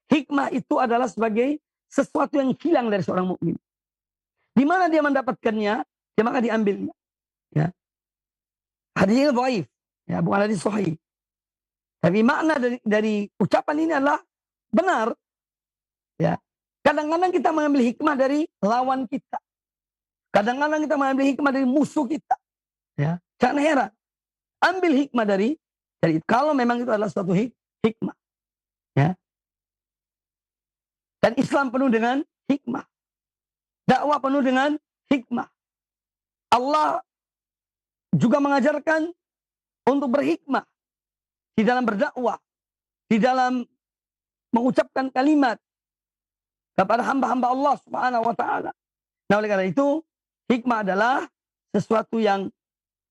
Hikmah itu adalah sebagai sesuatu yang hilang dari seorang mukmin. Di mana dia mendapatkannya, ya maka diambilnya. Ya. Hadis ini dhaif, ya, bukan hadis sahih. Tapi makna dari ucapan ini adalah benar. Ya. Kadang-kadang kita mengambil hikmah dari lawan kita. Kadang-kadang kita mengambil hikmah dari musuh kita. Ya. Jangan heran. Ambil hikmah dari kalau memang itu adalah suatu hikmah. Ya. Dan Islam penuh dengan hikmah. Dakwah penuh dengan hikmah. Allah juga mengajarkan untuk berhikmah di dalam berdakwah, di dalam mengucapkan kalimat kepada hamba-hamba Allah Subhanahu wa taala. Nah, oleh karena itu, hikmah adalah sesuatu yang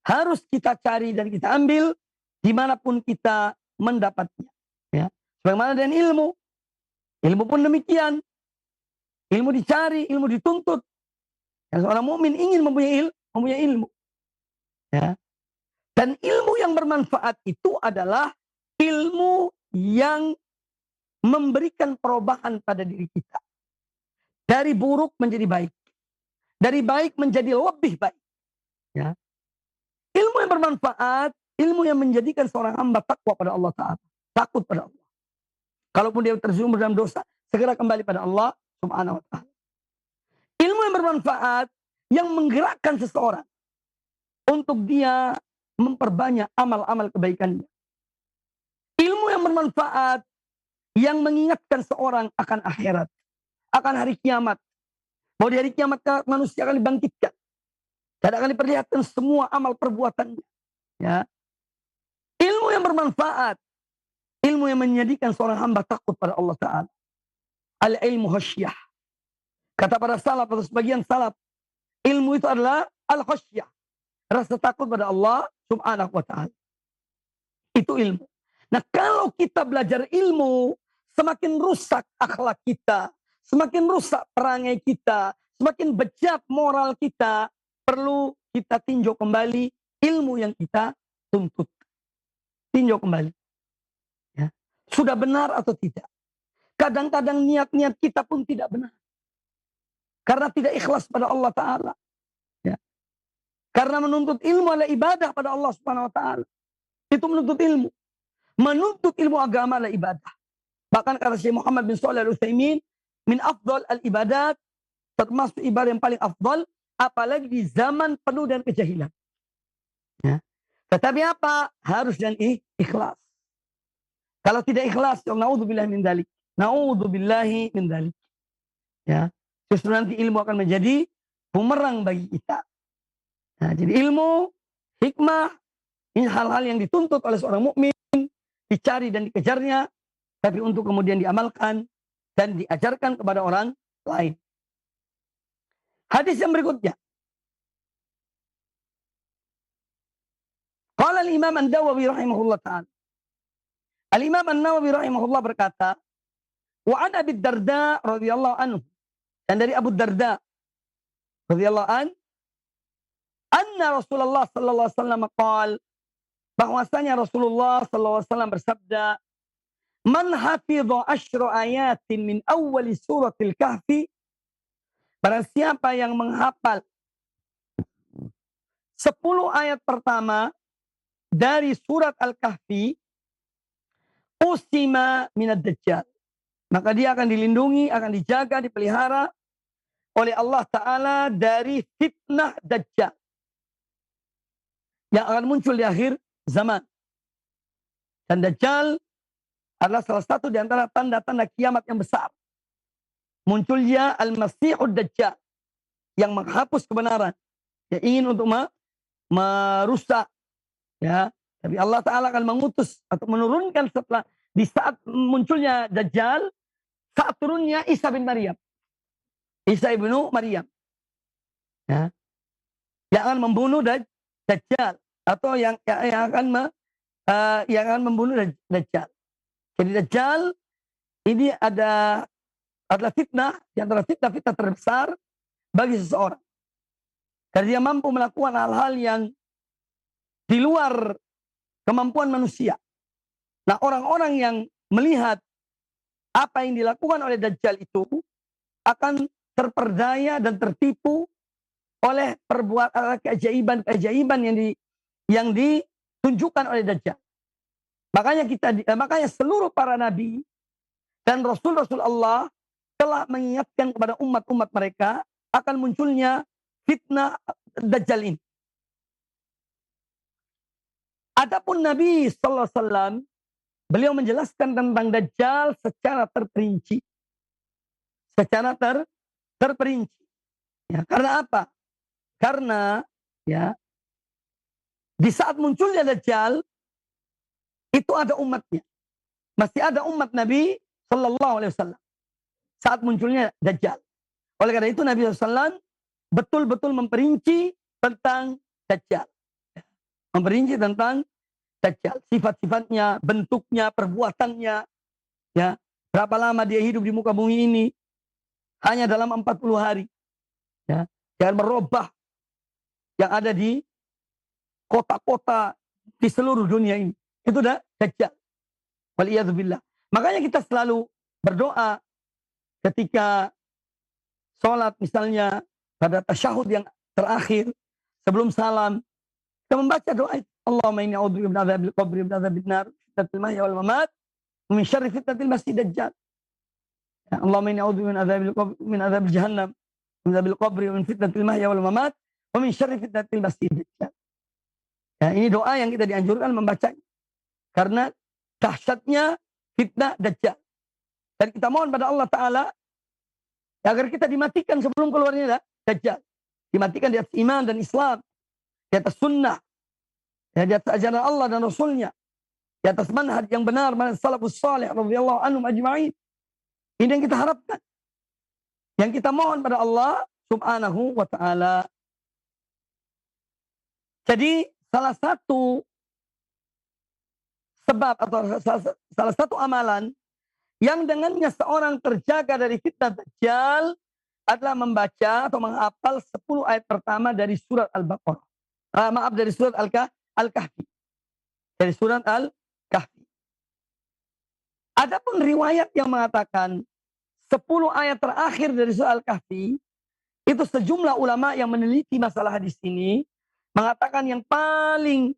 harus kita cari dan kita ambil dimanapun kita mendapatnya. Ya. Sebagaimana dengan ilmu. Ilmu pun demikian. Ilmu dicari, ilmu dituntut. Dan seorang mukmin ingin mempunyai ilmu. Ya. Dan ilmu yang bermanfaat itu adalah ilmu yang memberikan perubahan pada diri kita. Dari buruk menjadi baik. Dari baik menjadi lebih baik. Ya. Ilmu yang bermanfaat, ilmu yang menjadikan seorang hamba takwa pada Allah Ta'ala. Takut pada Allah. Kalaupun dia terjerumus dalam dosa, segera kembali pada Allah Subhanahu wa Ta'ala. Ilmu yang bermanfaat, yang menggerakkan seseorang untuk dia memperbanyak amal-amal kebaikannya. Ilmu yang bermanfaat, yang mengingatkan seorang akan akhirat, akan hari kiamat. Bahwa di hari kiamat manusia akan dibangkitkan. Dan akan diperlihatkan semua amal perbuatannya. Ya. Ilmu yang bermanfaat, ilmu yang menjadikan seorang hamba takut pada Allah Ta'ala. Al-ilmu khasyah. Kata para salaf atau sebagian salaf, ilmu itu adalah al-khasyah. Rasa takut pada Allah Subhanahu wa Ta'ala. Itu ilmu. Nah, kalau kita belajar ilmu, semakin rusak akhlak kita, semakin rusak perangai kita, semakin bejat moral kita, perlu kita tinjau kembali ilmu yang kita tuntut. Tinjau kembali. Ya. Sudah benar atau tidak? Kadang-kadang niat-niat kita pun tidak benar. Karena tidak ikhlas pada Allah Ta'ala. Ya. Karena menuntut ilmu adalah ibadah pada Allah Subhanahu wa Ta'ala. Itu menuntut ilmu. Menuntut ilmu agama adalah ibadah. Bahkan kata Syekh Muhammad bin Shalih Al-Utsaimin, min afdal al-ibadat, termasuk ibadah yang paling afdal, apalagi di zaman penuh dengan kejahilan. Ya. Tetapi apa? Harus dengan ikhlas. Kalau tidak ikhlas, naudzubillahi min dzalik. Naudzubillahi min dzalik. Ya. Justru nanti ilmu akan menjadi bumerang bagi kita. Nah, jadi ilmu, hikmah, Ini hal-hal yang dituntut oleh seorang mukmin, dicari dan dikejarnya, tapi untuk kemudian diamalkan dan diajarkan kepada orang lain. Hadis yang berikutnya. Qala al-Imam An-Nawawi rahimahullah ta'ala. Al-Imam An-Nawawi rahimahullah berkata, wa an Abi Darda radhiyallahu anhu. Dan dari Abu Darda radhiyallahu anna Rasulullah sallallahu alaihi wasallam qaal, bahwasanya Rasulullah sallallahu alaihi wasallam bersabda, man hafidha asyra ayatin min awwali suratil kahfi, barang siapa yang menghafal 10 ayat pertama dari surat Al-Kahfi, usima minad dajjal, maka dia akan dilindungi, akan dijaga, dipelihara oleh Allah Ta'ala dari fitnah dajjal yang akan muncul di akhir zaman. Dan dajjal adalah salah satu di antara tanda-tanda kiamat yang besar. Munculnya Al-Masihud Dajjal yang menghapus kebenaran, yang ingin untuk merusak, ya. Tapi Allah Ta'ala akan mengutus atau menurunkan setelah di saat munculnya Dajjal, saat turunnya Isa bin Maryam, Isa ibnu Maryam, ya, yang akan membunuh Dajjal atau yang akan membunuh Dajjal. Jadi Dajjal ini adalah fitnah, di antara fitnah-fitnah terbesar bagi seseorang. Karena dia mampu melakukan hal-hal yang di luar kemampuan manusia. Nah, orang-orang yang melihat apa yang dilakukan oleh Dajjal itu akan terperdaya dan tertipu oleh perbuatan keajaiban-keajaiban yang ditunjukkan oleh Dajjal. Makanya seluruh para nabi dan rasul-rasul Allah telah mengingatkan kepada umat-umat mereka akan munculnya fitnah Dajjal ini. Adapun Nabi sallallahu alaihi wasallam, beliau menjelaskan tentang Dajjal secara terperinci. Secara terperinci. Ya, karena apa? Karena ya di saat munculnya Dajjal itu ada umatnya. Masih ada umat Nabi sallallahu alaihi wasallam saat munculnya Dajjal. Oleh karena itu Nabi SAW betul-betul memperinci tentang Dajjal. Memperinci tentang Dajjal, sifat-sifatnya, bentuknya, perbuatannya, ya, berapa lama dia hidup di muka bumi ini, hanya dalam 40 hari, ya, dan merubah yang ada di kota-kota di seluruh dunia ini. Itu dah Dajjal. Waliyadzubillah. Makanya kita selalu berdoa ketika sholat misalnya pada tasyahud yang terakhir sebelum salam, kita membaca doa itu. Allahumma inni a'udzubika min adzabil qabri wa min adzabin nar, fitnatil mahya wal mamat, wa min syarri fitnatil masiihid dajjal. Ya, Allahumma inni a'udzubika min adzabil jahannam, min adzabil qabri wa min fitnatil mahya wal mamat, wa min syarri fitnatil masiihid dajjal. Ya, ini doa yang kita dianjurkan membacanya. Karena dahsyatnya fitnah dajjal. Dan kita mohon pada Allah Ta'ala agar kita dimatikan sebelum keluarnya dajjal. Dimatikan di atas iman dan Islam, di atas sunnah, ya, di atas ajaran Allah dan Rasulnya, di atas manhaj yang benar, manhaj salafus salih radhiyallahu anhum ajma'in. Ini yang kita harapkan, yang kita mohon pada Allah Subhanahu wa Ta'ala. Jadi salah satu sebab atau salah satu amalan yang dengannya seorang terjaga dari fitnah Dajjal adalah membaca atau menghafal 10 ayat pertama dari surat Al-Baqarah. Dari surat Al-Kahfi. Dari surat Al-Kahfi. Adapun riwayat yang mengatakan 10 ayat terakhir dari surat Al-Kahfi, itu sejumlah ulama yang meneliti masalah hadis ini mengatakan yang paling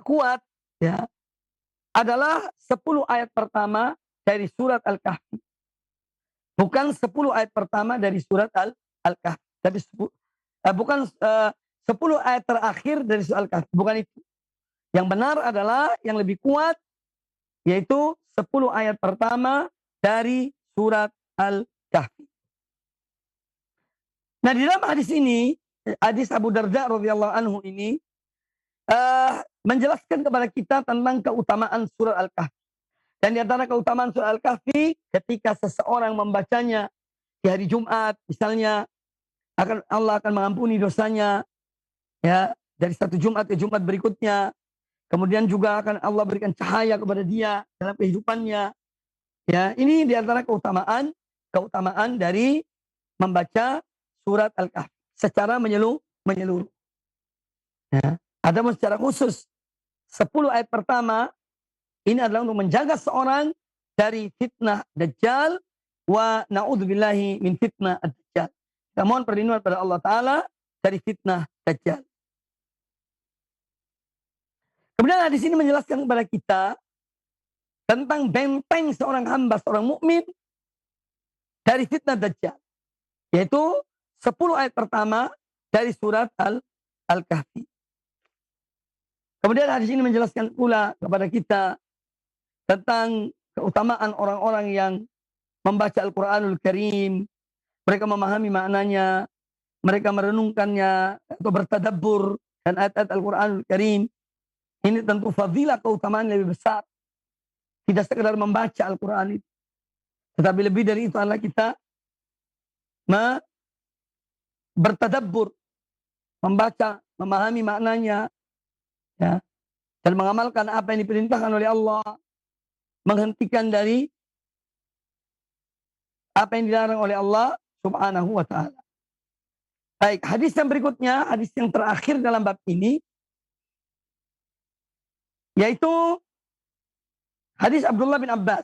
kuat, ya, adalah 10 ayat pertama dari surat Al-Kahfi. Bukan 10 ayat pertama dari surat Al-Kahfi. Tapi bukan 10 ayat terakhir dari surat Al-Kahfi. Bukan itu. Yang benar adalah yang lebih kuat, yaitu 10 ayat pertama dari surat Al-Kahfi. Nah, di dalam hadis ini, hadis Abu Darda radhiyallahu anhu ini, menjelaskan kepada kita tentang keutamaan surat Al-Kahfi. Dan di antara keutamaan surat Al-Kahfi, ketika seseorang membacanya di hari Jumat, misalnya, Allah akan mengampuni dosanya, ya, dari satu Jumat ke Jumat berikutnya. Kemudian juga akan Allah berikan cahaya kepada dia dalam kehidupannya. Ya, ini di antara keutamaan dari membaca surat Al-Kahfi secara menyeluruh. Ya. Ada secara khusus 10 ayat pertama ini adalah untuk menjaga seorang dari fitnah Dajjal wa na'udzubillahi min fitnah Ad-Dajjal. Kita mohon perlindungan pada Allah Ta'ala dari fitnah Dajjal. Kemudian hadis ini menjelaskan kepada kita tentang benteng seorang hamba, seorang mukmin dari fitnah Dajjal. Yaitu 10 ayat pertama dari surat Al-Kahfi. Kemudian hadis ini menjelaskan pula kepada kita tentang keutamaan orang-orang yang membaca Al-Quranul Karim. Mereka memahami maknanya, mereka merenungkannya atau bertadabbur dan ayat-ayat Al-Quranul Karim. Ini tentu fadilah keutamaan lebih besar. Tidak sekedar membaca Al-Quran itu. Tetapi lebih dari itu adalah kita bertadabbur, membaca, memahami maknanya, ya, dan mengamalkan apa yang diperintahkan oleh Allah, menghentikan dari apa yang dilarang oleh Allah Subhanahu wa Ta'ala. Baik, hadis yang berikutnya, hadis yang terakhir dalam bab ini, yaitu hadis Abdullah bin Abbas.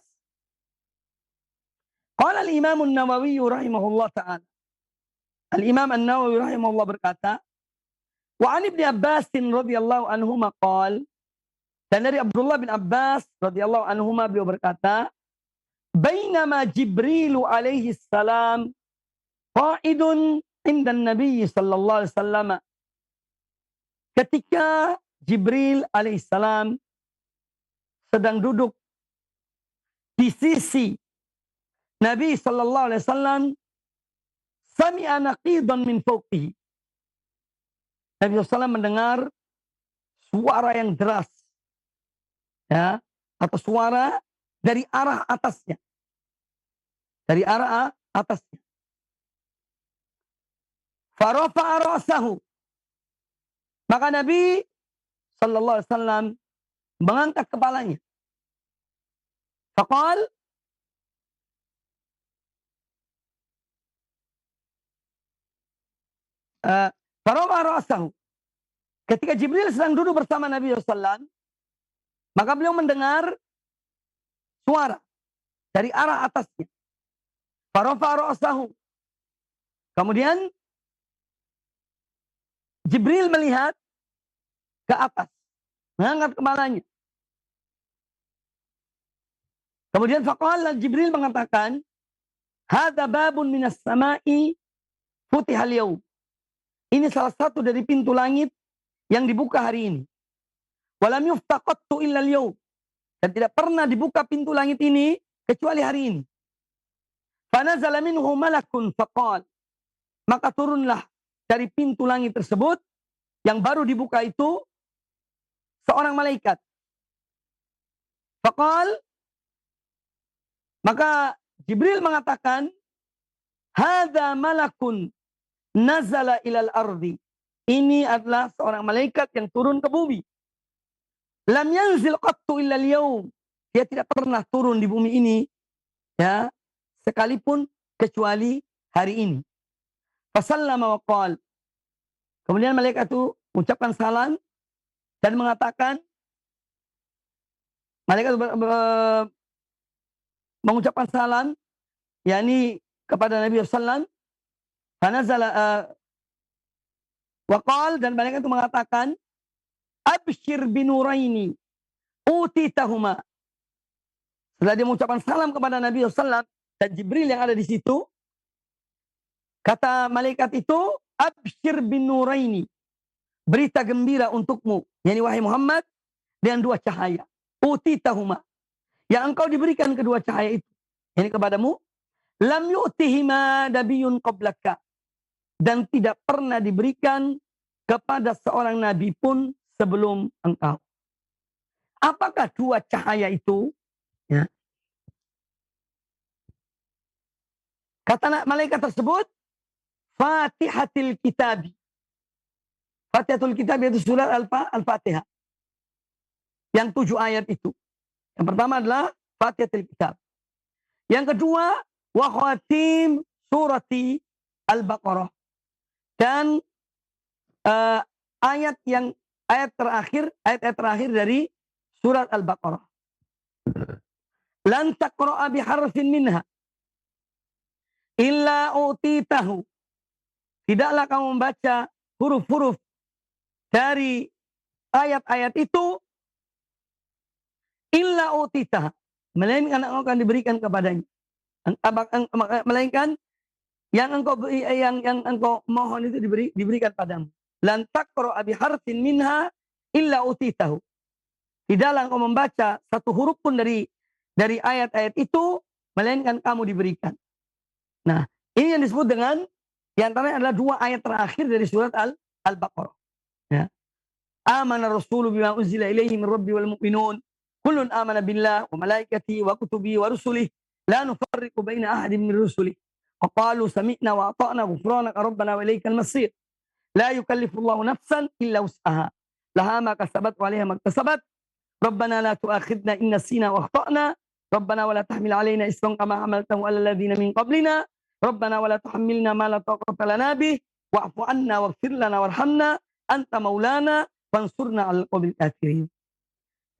Qala al-Imam an-Nawawi rahimahullah ta'ala. Al-Imam an-Nawawi rahimahullah berkata, wa 'an Ibnu Abbas radhiyallahu anhuma qala, dan dari Abdullah bin Abbas radhiyallahu anhuma beliau berkata, bainama Jibril alaihi salam qa'idun inda Nabi sallallahu alaihi wasallam. Ketika Jibril alaihi salam sedang duduk di sisi Nabi sallallahu alaihi wasallam, sami'a naqidan min fawqihi. Nabi SAW mendengar suara yang deras, ya, atau suara dari arah atasnya. Dari arah atasnya. Farafa'a ra'sahu. Maka Nabi sallallahu alaihi wasallam mengangkat kepalanya. Faqal, farafa'a ra'sahu. Ketika Jibril sedang duduk bersama Nabi SAW, maka beliau mendengar suara dari arah atasnya. Farafa'a ra'sahu. Kemudian Jibril melihat ke atas, mengangkat kepalanya. Kemudian faqala, Jibril mengatakan, hadza babun minas sama'i futihal yaum. Ini salah satu dari pintu langit yang dibuka hari ini. Walam yuftaqattu illa al-yaum. Dan tidak pernah dibuka pintu langit ini kecuali hari ini. Fanazala minhu malakun faqal. Maka turunlah dari pintu langit tersebut yang baru dibuka itu seorang malaikat. Faqal, maka Jibril mengatakan, hadza malakun nazala ilal ardi. Ini adalah seorang malaikat yang turun ke bumi. Lam yanzil qattu illa al-yawm. Dia tidak pernah turun di bumi ini, ya, sekalipun kecuali hari ini. Fasallama wa qala. Kemudian malaikat itu mengucapkan salam dan mengatakan, malaikat mengucapkan salam, yakni kepada Nabi SAW. Fanazala waqal, dan malaikat itu mengatakan, abshir binuraini utitahuma. Setelah dia mengucapkan salam kepada Nabi SAW dan Jibril yang ada di situ, kata malaikat itu, abshir binuraini, berita gembira untukmu, yakni wahai Muhammad, dengan dua cahaya. Utitahuma, yang engkau diberikan kedua cahaya itu, yakni kepadamu. Lam yu'tihima nabiyyun qablaka, dan tidak pernah diberikan kepada seorang nabi pun sebelum engkau. Apakah dua cahaya itu? Ya. Kata malaikat tersebut, Fatihatil Kitab. Fatihatul Kitab itu surat Al-Fatihah. Yang 7 ayat itu. Yang pertama adalah Fatihatul Kitab. Yang kedua, wa khatim surati Al-Baqarah. Dan ayat terakhir dari surat Al-Baqarah. Lan taqra'a biharfin minha illa utitahu. Tidaklah kamu membaca huruf-huruf dari ayat-ayat itu illa utitaha, melainkan engkau akan diberikan kepadanya. Melainkan yang engkau mohon itu diberikan padamu. Lan taqra'a biharfin minha illa utitahu. Tidaklah engkau membaca satu huruf pun dari ayat-ayat itu, melainkan kamu diberikan. Nah, ini yang disebut dengan, yang antaranya adalah 2 ayat terakhir dari surat Al-Baqarah. Ya. Amana rasulu bima unzila ilaihi min rabbi wal mu'minun. Kullun amana billah wa malaikati wa kutubi wa rusulih. La nufarriqu baina ahadin min rusulih. Wa qalu sami'na wa ata'na ghufranaka rabbana wa ilaikal masir. La yukallifullahu nafsan illa wus'aha. Laha ma kasabat wa alaiha ma kasabat. Rabbana la tu'akhidna in nasina wa akhtana. Rabbana wa la tahmil alaina isran kama hamaltahu ala alladhina min qablina. Rabbana wa la tuhammilna ma la taqata lana bih. Wa'fu anna waghfir lana warhamna anta maulana fansurna 'alal qawmil kafirin.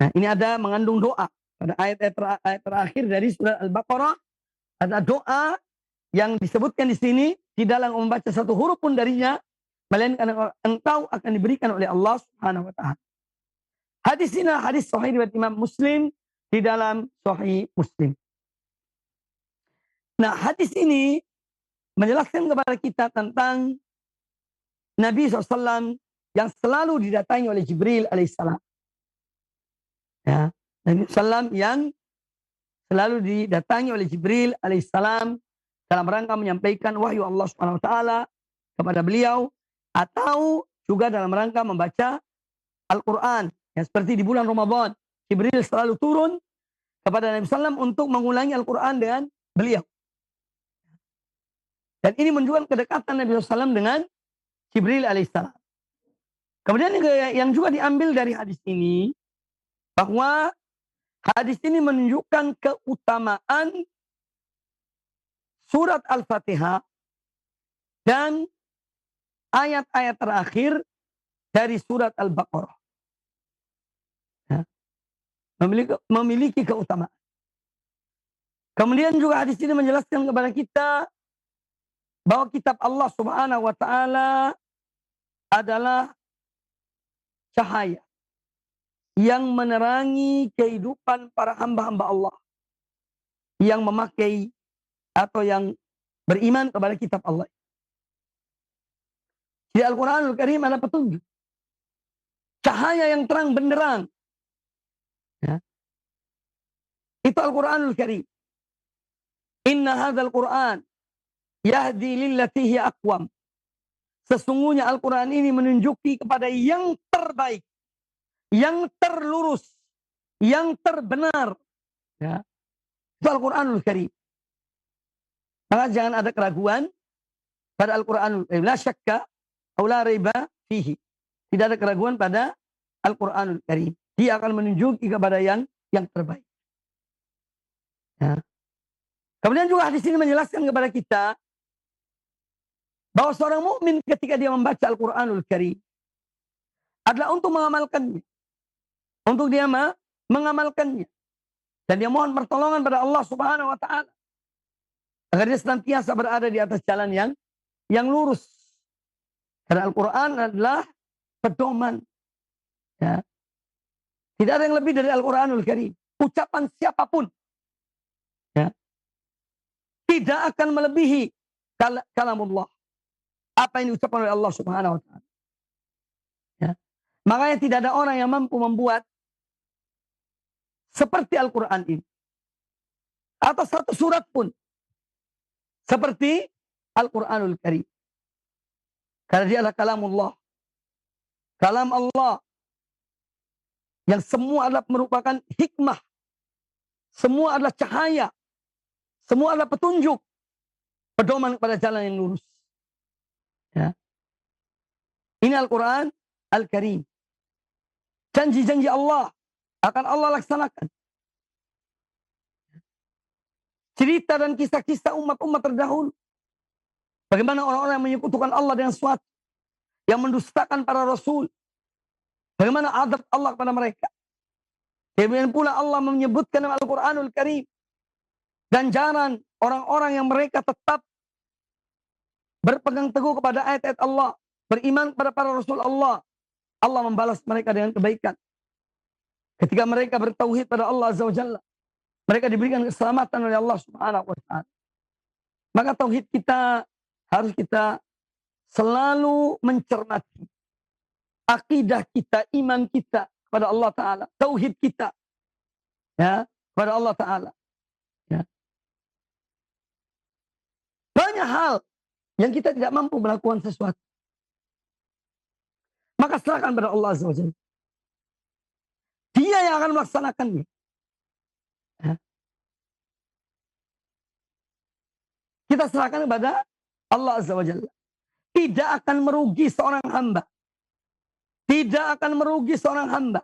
Nah, ini ada mengandung doa. Pada ayat terakhir dari surat Al-Baqarah ada doa yang disebutkan di sini, tidaklah membaca satu huruf pun darinya, melainkan engkau akan diberikan oleh Allah Subhanahu wa taala. Hadis ini hadis sahih riwayat Imam Muslim di dalam Sahih Muslim. Nah, hadis ini menjelaskan kepada kita tentang Nabi SAW yang selalu didatangi oleh Jibril alaihissalam. Ya, Nabi SAW yang selalu didatangi oleh Jibril alaihissalam dalam rangka menyampaikan wahyu Allah Subhanahu wa taala kepada beliau, atau juga dalam rangka membaca Al-Quran. Ya, seperti di bulan Ramadan, Jibril selalu turun kepada Nabi SAW untuk mengulangi Al-Quran dengan beliau. Dan ini menunjukkan kedekatan Nabi SAW dengan Jibril alaihissalam. Kemudian yang juga diambil dari hadis ini, bahwa hadis ini menunjukkan keutamaan surat Al-Fatihah dan ayat-ayat terakhir dari surat Al-Baqarah. Ya. Memiliki keutamaan. Kemudian juga hadis ini menjelaskan kepada kita bahwa kitab Allah Subhanahu wa taala adalah cahaya yang menerangi kehidupan para hamba-hamba Allah yang memakai atau yang beriman kepada kitab Allah. Di Al-Quranul Karim ada petunjuk. Cahaya yang terang benderang. Ya. Itu Al-Quranul Karim. Inna hadzal Qur'an yahdi lillati hiya aqwam. Sesungguhnya Al-Quran ini menunjuki kepada yang terbaik, yang terlurus, yang terbenar. Ya. Itu Al-Quranul Karim. Maka jangan ada keraguan pada Al-Quranul Karim. La syakka aw la raiba fihi. Tidak ada keraguan pada Al-Quranul Karim. Dia akan menunjuki kepada yang terbaik. Ya. Kemudian juga hadis ini menjelaskan kepada kita bahwa seorang mukmin ketika dia membaca Al-Quranul Karim adalah untuk mengamalkannya. Untuk dia mengamalkannya. Dan dia mohon pertolongan pada Allah Subhanahu wa taala agar dia senantiasa berada di atas jalan yang lurus. Karena Al-Quran adalah pedoman. Ya. Tidak ada yang lebih dari Al-Quranul Karim. Ucapan siapapun, ya, tidak akan melebihi kalamullah. Apa yang diucapkan oleh Allah Subhanahu wa taala. Ya. Makanya tidak ada orang yang mampu membuat seperti Al-Quran ini. Atau satu surat pun seperti Al-Quranul Karim. Karena dia adalah kalamullah. Kalam Allah Yang semua adalah merupakan hikmah. Semua adalah cahaya. Semua adalah petunjuk. Pedoman kepada jalan yang lurus. Ya. Ini Al-Quran Al-Karim. Janji-janji Allah akan Allah laksanakan. Cerita dan kisah-kisah umat-umat terdahulu. Bagaimana orang-orang yang menyekutukan Allah dengan sesuatu. Yang mendustakan para rasul. Bagaimana adab Allah kepada mereka. Kemudian pula Allah menyebutkan dalam Al-Quranul Karim. Ganjaran orang-orang yang mereka tetap berpegang teguh kepada ayat-ayat Allah. Beriman kepada para rasul Allah. Allah membalas mereka dengan kebaikan. Ketika mereka bertauhid pada Allah Azza wa Jalla. Mereka diberikan keselamatan oleh Allah Subhanahu wa Ta'ala. Maka tauhid kita harus kita selalu mencermati. Akidah kita, iman kita kepada Allah Ta'ala. Tauhid kita. Ya, kepada Allah Ta'ala. Ya. Banyak hal yang kita tidak mampu melakukan sesuatu. Maka serahkan pada Allah Azza wa Jalla. Dia yang akan melaksanakannya. Ya. Kita serahkan kepada Allah Azza wa Jalla. Tidak akan merugi seorang hamba. Tidak akan merugi seorang hamba.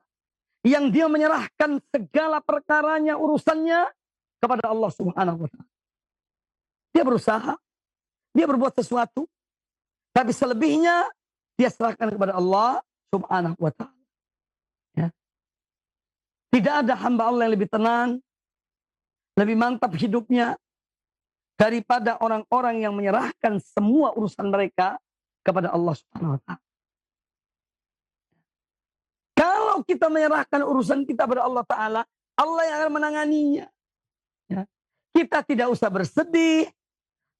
Yang dia menyerahkan segala perkaranya, urusannya kepada Allah Subhanahu wa Ta'ala. Dia berusaha. Dia berbuat sesuatu. Tapi selebihnya dia serahkan kepada Allah Subhanahu wa Ta'ala. Ya. Tidak ada hamba Allah yang lebih tenang. Lebih mantap hidupnya. Daripada orang-orang yang menyerahkan semua urusan mereka kepada Allah Subhanahu wa Ta'ala. Kalau kita menyerahkan urusan kita kepada Allah Ta'ala, Allah yang akan menanganinya. Ya. Kita tidak usah bersedih,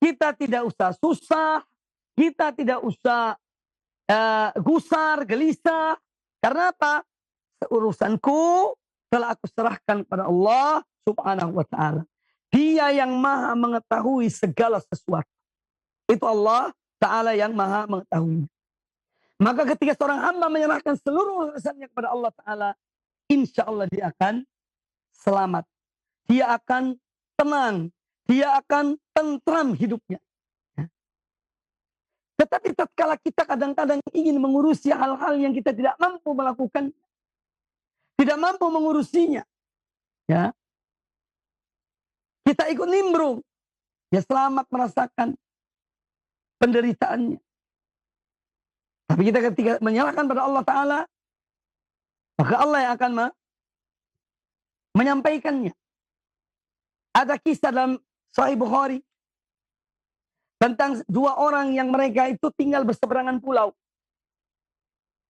kita tidak usah susah, kita tidak usah gusar, gelisah. Karena apa? Urusanku telah aku serahkan kepada Allah Subhanahu wa Ta'ala. Dia yang maha mengetahui segala sesuatu. Itu Allah Ta'ala yang maha mengetahui. Maka ketika seorang hamba menyerahkan seluruh urusannya kepada Allah Ta'ala, insya Allah dia akan selamat. Dia akan tenang. Dia akan tentram hidupnya. Ya. Tetapi tatkala kita kadang-kadang ingin mengurusi hal-hal yang kita tidak mampu melakukan, tidak mampu mengurusinya, ya, kita ikut nimbrung, ya selamat merasakan penderitaannya. Tapi kita ketika menyalahkan pada Allah Ta'ala, maka Allah yang akan menyampaikannya. Ada kisah dalam Sahih Bukhari tentang dua orang yang mereka itu tinggal berseberangan pulau.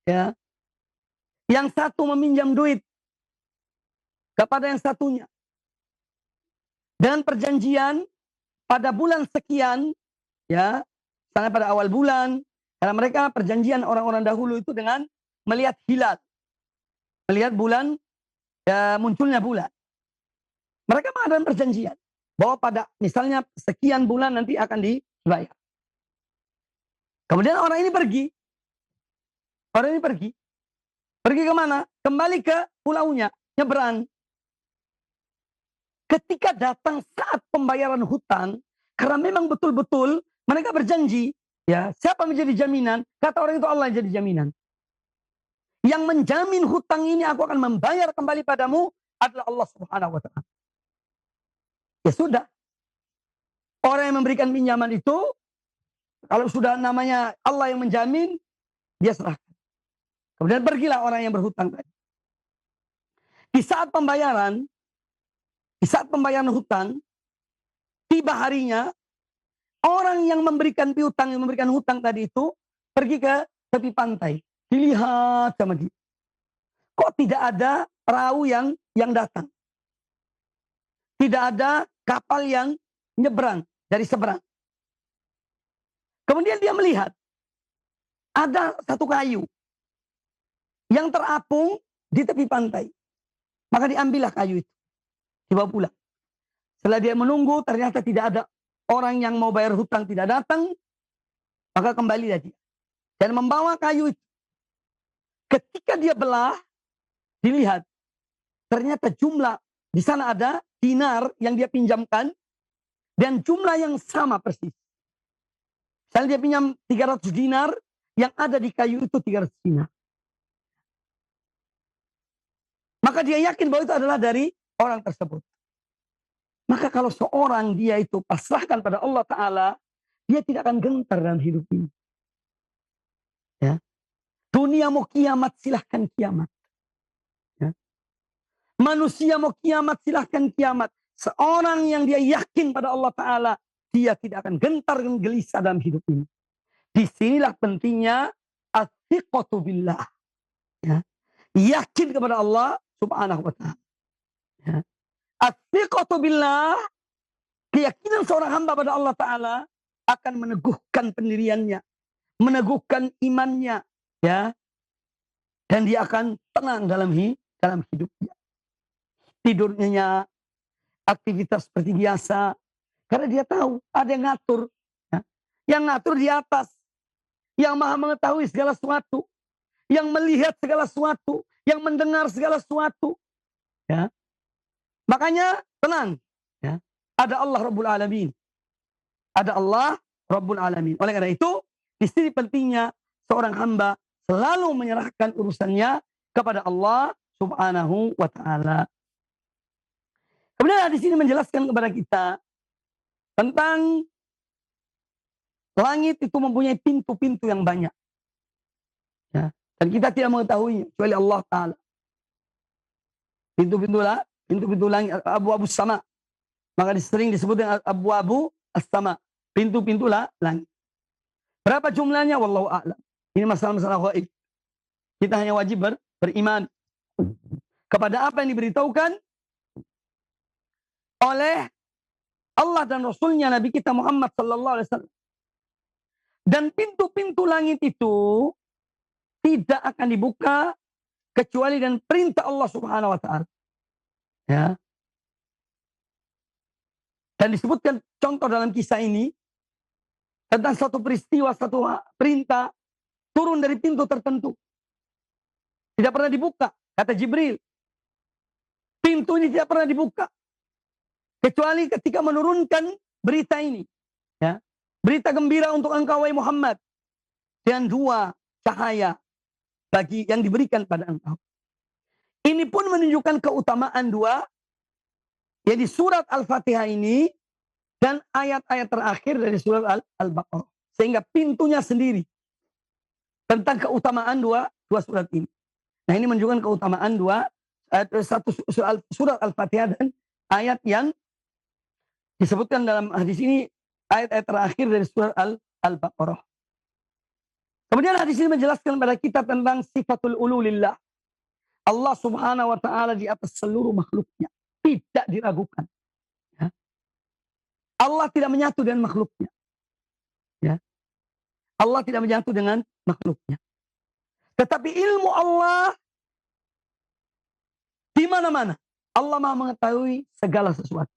Ya. Yang satu meminjam duit kepada yang satunya. Dengan perjanjian pada bulan sekian, ya, misalnya pada awal bulan, karena mereka perjanjian orang-orang dahulu itu dengan melihat hilal. Melihat bulan, ya, munculnya bulan. Mereka mengadakan perjanjian. Bahwa pada misalnya sekian bulan nanti akan dibayar. Kemudian orang ini pergi. Orang ini pergi. Pergi kemana? Kembali ke pulaunya. Nyebrang. Ketika datang saat pembayaran hutang. Karena memang betul-betul mereka berjanji. Ya, siapa menjadi jaminan? Kata orang itu Allah yang jadi jaminan. Yang menjamin hutang ini aku akan membayar kembali padamu adalah Allah Subhanahu wa Ta'ala. Ya sudah. Orang yang memberikan pinjaman itu, kalau sudah namanya Allah yang menjamin, dia serahkan. Kemudian pergilah orang yang berhutang tadi. Di saat pembayaran hutang, tiba harinya, orang yang memberikan piutang, yang memberikan hutang tadi itu, pergi ke tepi pantai. Dilihat sama dia. Kok tidak ada perahu yang datang? Tidak ada kapal yang nyebrang dari seberang. Kemudian dia melihat ada satu kayu yang terapung di tepi pantai. Maka diambillah kayu itu. Dibawa pulang. Setelah dia menunggu ternyata tidak ada orang yang mau bayar hutang tidak datang. Maka kembalilah dia. Dan membawa kayu itu. Ketika dia belah, dilihat. Ternyata jumlah di sana ada dinar yang dia pinjamkan dan jumlah yang sama persis. Misalnya dia pinjam 300 dinar, yang ada di kayu itu 300 dinar. Maka dia yakin bahwa itu adalah dari orang tersebut. Maka kalau seorang dia itu pasrahkan pada Allah Ta'ala, dia tidak akan gentar dalam hidup ini. Ya. Dunia mau kiamat, silahkan kiamat. Ya. Manusia mau kiamat, silahkan kiamat. Seorang yang dia yakin pada Allah Ta'ala, dia tidak akan gentar dan gelisah dalam hidup ini. Disinilah pentingnya at-thiqatu billah. Ya. Yakin kepada Allah Subhanahu wa Ta'ala. Ya. At-thiqatu billah, keyakinan seorang hamba pada Allah Ta'ala akan meneguhkan pendiriannya, meneguhkan imannya, ya, dan dia akan tenang dalam hidupnya. Tidurnya, aktivitas seperti biasa, karena dia tahu ada yang ngatur, ya. Yang ngatur di atas, yang maha mengetahui segala sesuatu, yang melihat segala sesuatu, yang mendengar segala sesuatu, ya. Makanya tenang, ya. Ada Allah Rabbul Alamin. Ada Allah Rabbul Alamin. Oleh karena itu, di sini pentingnya seorang hamba selalu menyerahkan urusannya kepada Allah Subhanahu wa Ta'ala. Kemudian di sini menjelaskan kepada kita tentang langit itu mempunyai pintu-pintu yang banyak. Ya. Dan kita tidak mengetahuinya kecuali Allah Ta'ala. Pintu-pintu langit, abu-abu sama. Maka sering disebut dengan abu-abu as-sama. Pintu-pintu langit. Berapa jumlahnya? Wallahu a'lam. Ini masalah-masalah gaib. Kita hanya wajib beriman kepada apa yang diberitahukan oleh Allah dan Rasulnya Nabi kita Muhammad sallallahu alaihi wasallam. Dan pintu-pintu langit itu tidak akan dibuka kecuali dengan perintah Allah Subhanahu wa Ta'ala. Ya. Dan disebutkan contoh dalam kisah ini tentang satu peristiwa, satu perintah turun dari pintu tertentu. Tidak pernah dibuka, kata Jibril. Pintu ini tidak pernah dibuka kecuali ketika menurunkan berita ini. Ya. Berita gembira untuk engkau wahai Muhammad, dan dua cahaya bagi yang diberikan pada engkau. Ini pun menunjukkan keutamaan dua, yaitu surat Al-Fatihah ini dan ayat-ayat terakhir dari surat Al-Baqarah. Sehingga pintunya sendiri tentang keutamaan dua surat ini. Nah, ini menunjukkan keutamaan satu surat Al-Fatihah dan ayat yang disebutkan dalam hadis ini, ayat-ayat terakhir dari surat Al-Baqarah. Kemudian hadis ini menjelaskan kepada kita tentang sifatul ululillah. Allah Subhanahu wa Ta'ala di atas seluruh makhluknya. Tidak diragukan. Ya. Allah tidak menyatu dengan makhluknya. Ya. Allah tidak menyatu dengan makhluknya. Tetapi ilmu Allah di mana-mana. Allah Maha mengetahui segala sesuatu.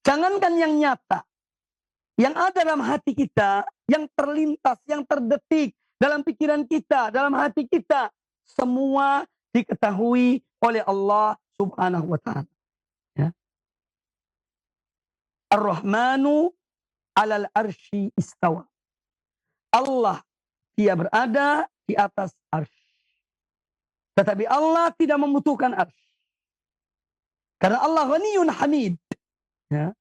Jangankan yang nyata, yang ada dalam hati kita, yang terlintas, yang terdetik dalam pikiran kita, dalam hati kita, semua diketahui oleh Allah Subhanahu wa Ta'ala. Ya. Ar-Rahmanu 'alal arsy istawa. Allah, dia berada di atas arsy. Tetapi Allah tidak membutuhkan arsy. Karena Allah ghaniyun hamid. Ya.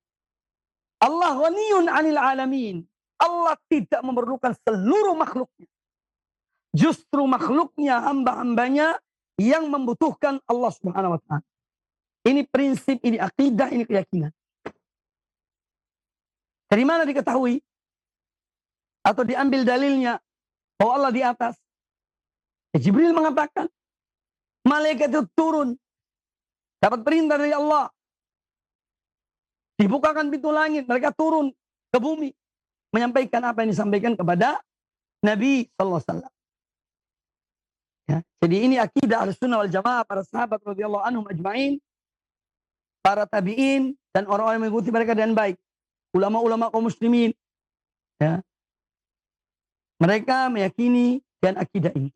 Allah ghaniyun 'anil alamin. Allah tidak memerlukan seluruh makhluknya. Justru makhluknya, hamba-hambanya yang membutuhkan Allah Subhanahu wa Ta'ala. Ini prinsip, ini akidah, ini keyakinan. Dari mana diketahui? Atau diambil dalilnya bahwa Allah di atas? Jibril mengatakan, malaikat itu turun, dapat perintah dari Allah. Dibukakan pintu langit, mereka turun ke bumi. Menyampaikan apa yang disampaikan kepada Nabi sallallahu alaihi wasallam. Ya, jadi ini akidah Ahlussunnah wal Jamaah, para sahabat radhiyallahu anhum ajma'in, para tabi'in dan orang-orang yang mengikuti mereka dengan baik, ulama-ulama kaum muslimin. Ya. Mereka meyakini dan akidah ini.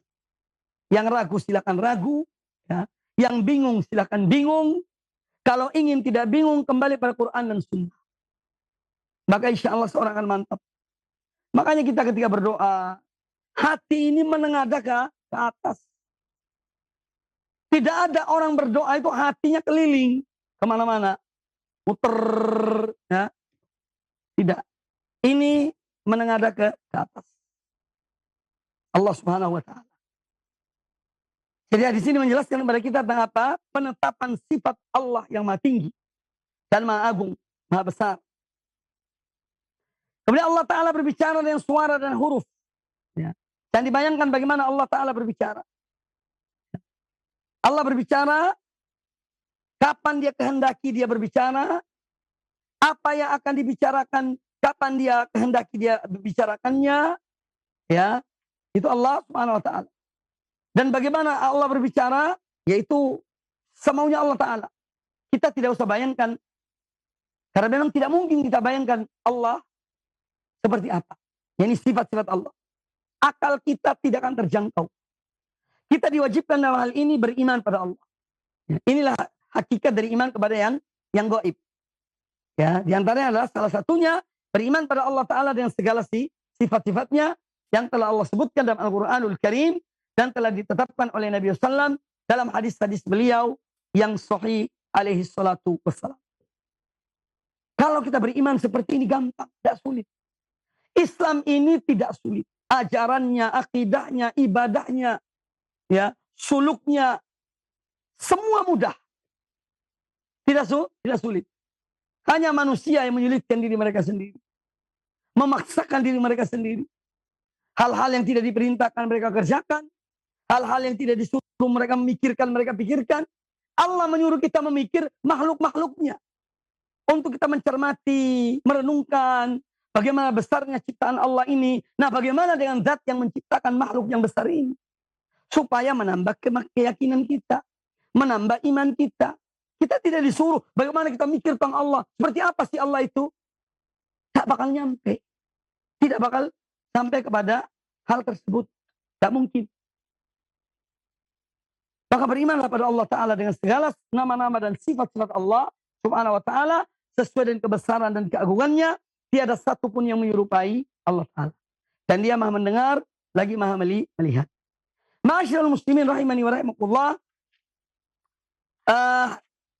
Yang ragu silakan ragu, ya. Yang bingung silakan bingung. Kalau ingin tidak bingung, kembali pada Quran dan Sunnah. Maka insya Allah seorang akan mantap. Makanya kita ketika berdoa, hati ini menengadah ke atas. Tidak ada orang berdoa itu hatinya keliling kemana-mana, muter, ya. Tidak. Ini menengadah ke atas. Allah Subhanahu wa Ta'ala. Jadi di sini menjelaskan kepada kita tentang apa? Penetapan sifat Allah yang maha tinggi dan maha agung, maha besar. Kemudian Allah Ta'ala berbicara dengan suara dan huruf. Ya. Dan dibayangkan bagaimana Allah Ta'ala berbicara. Allah berbicara, kapan dia kehendaki dia berbicara, apa yang akan dibicarakan, kapan dia kehendaki dia berbicarakannya, ya, itu Allah Subhanahu wa Ta'ala. Dan bagaimana Allah berbicara, yaitu semaunya Allah Ta'ala. Kita tidak usah bayangkan, karena memang tidak mungkin kita bayangkan Allah seperti apa. Ini sifat-sifat Allah. Akal kita tidak akan terjangkau. Kita diwajibkan dalam hal ini beriman pada Allah. Inilah hakikat dari iman kepada yang gaib. Ya, di antaranya adalah salah satunya beriman pada Allah Ta'ala dengan segala sifat-sifatnya yang telah Allah sebutkan dalam Al-Quranul Karim dan telah ditetapkan oleh Nabi SAW dalam hadis-hadis beliau yang sahih alaihi salatu wassalam. Kalau kita beriman seperti ini gampang, tidak sulit. Islam ini tidak sulit. Ajarannya, akidahnya, ibadahnya, ya, suluknya, semua mudah. Tidak sulit. Hanya manusia yang menyulitkan diri mereka sendiri. Memaksakan diri mereka sendiri. Hal-hal yang tidak diperintahkan mereka kerjakan. Hal-hal yang tidak disuruh mereka memikirkan, mereka pikirkan. Allah menyuruh kita memikir makhluk-makhluknya. Untuk kita mencermati, merenungkan bagaimana besarnya ciptaan Allah ini. Nah, bagaimana dengan zat yang menciptakan makhluk yang besar ini. Supaya menambah keyakinan kita. Menambah iman kita. Kita tidak disuruh bagaimana kita mikir tentang Allah. Seperti apa sih Allah itu? Tak bakal nyampe. Tidak bakal sampai kepada hal tersebut. Tak mungkin. Maka berimanlah pada Allah Ta'ala dengan segala nama-nama dan sifat-sifat Allah Subhanahu wa Ta'ala. Sesuai dengan kebesaran dan keagungannya. Tiada satu pun yang menyerupai Allah Ta'ala. Dan dia maha mendengar, lagi maha melihat. Ma'asyiral muslimin rahimani wa rahimakumullah.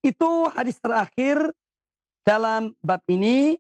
Itu hadis terakhir dalam bab ini.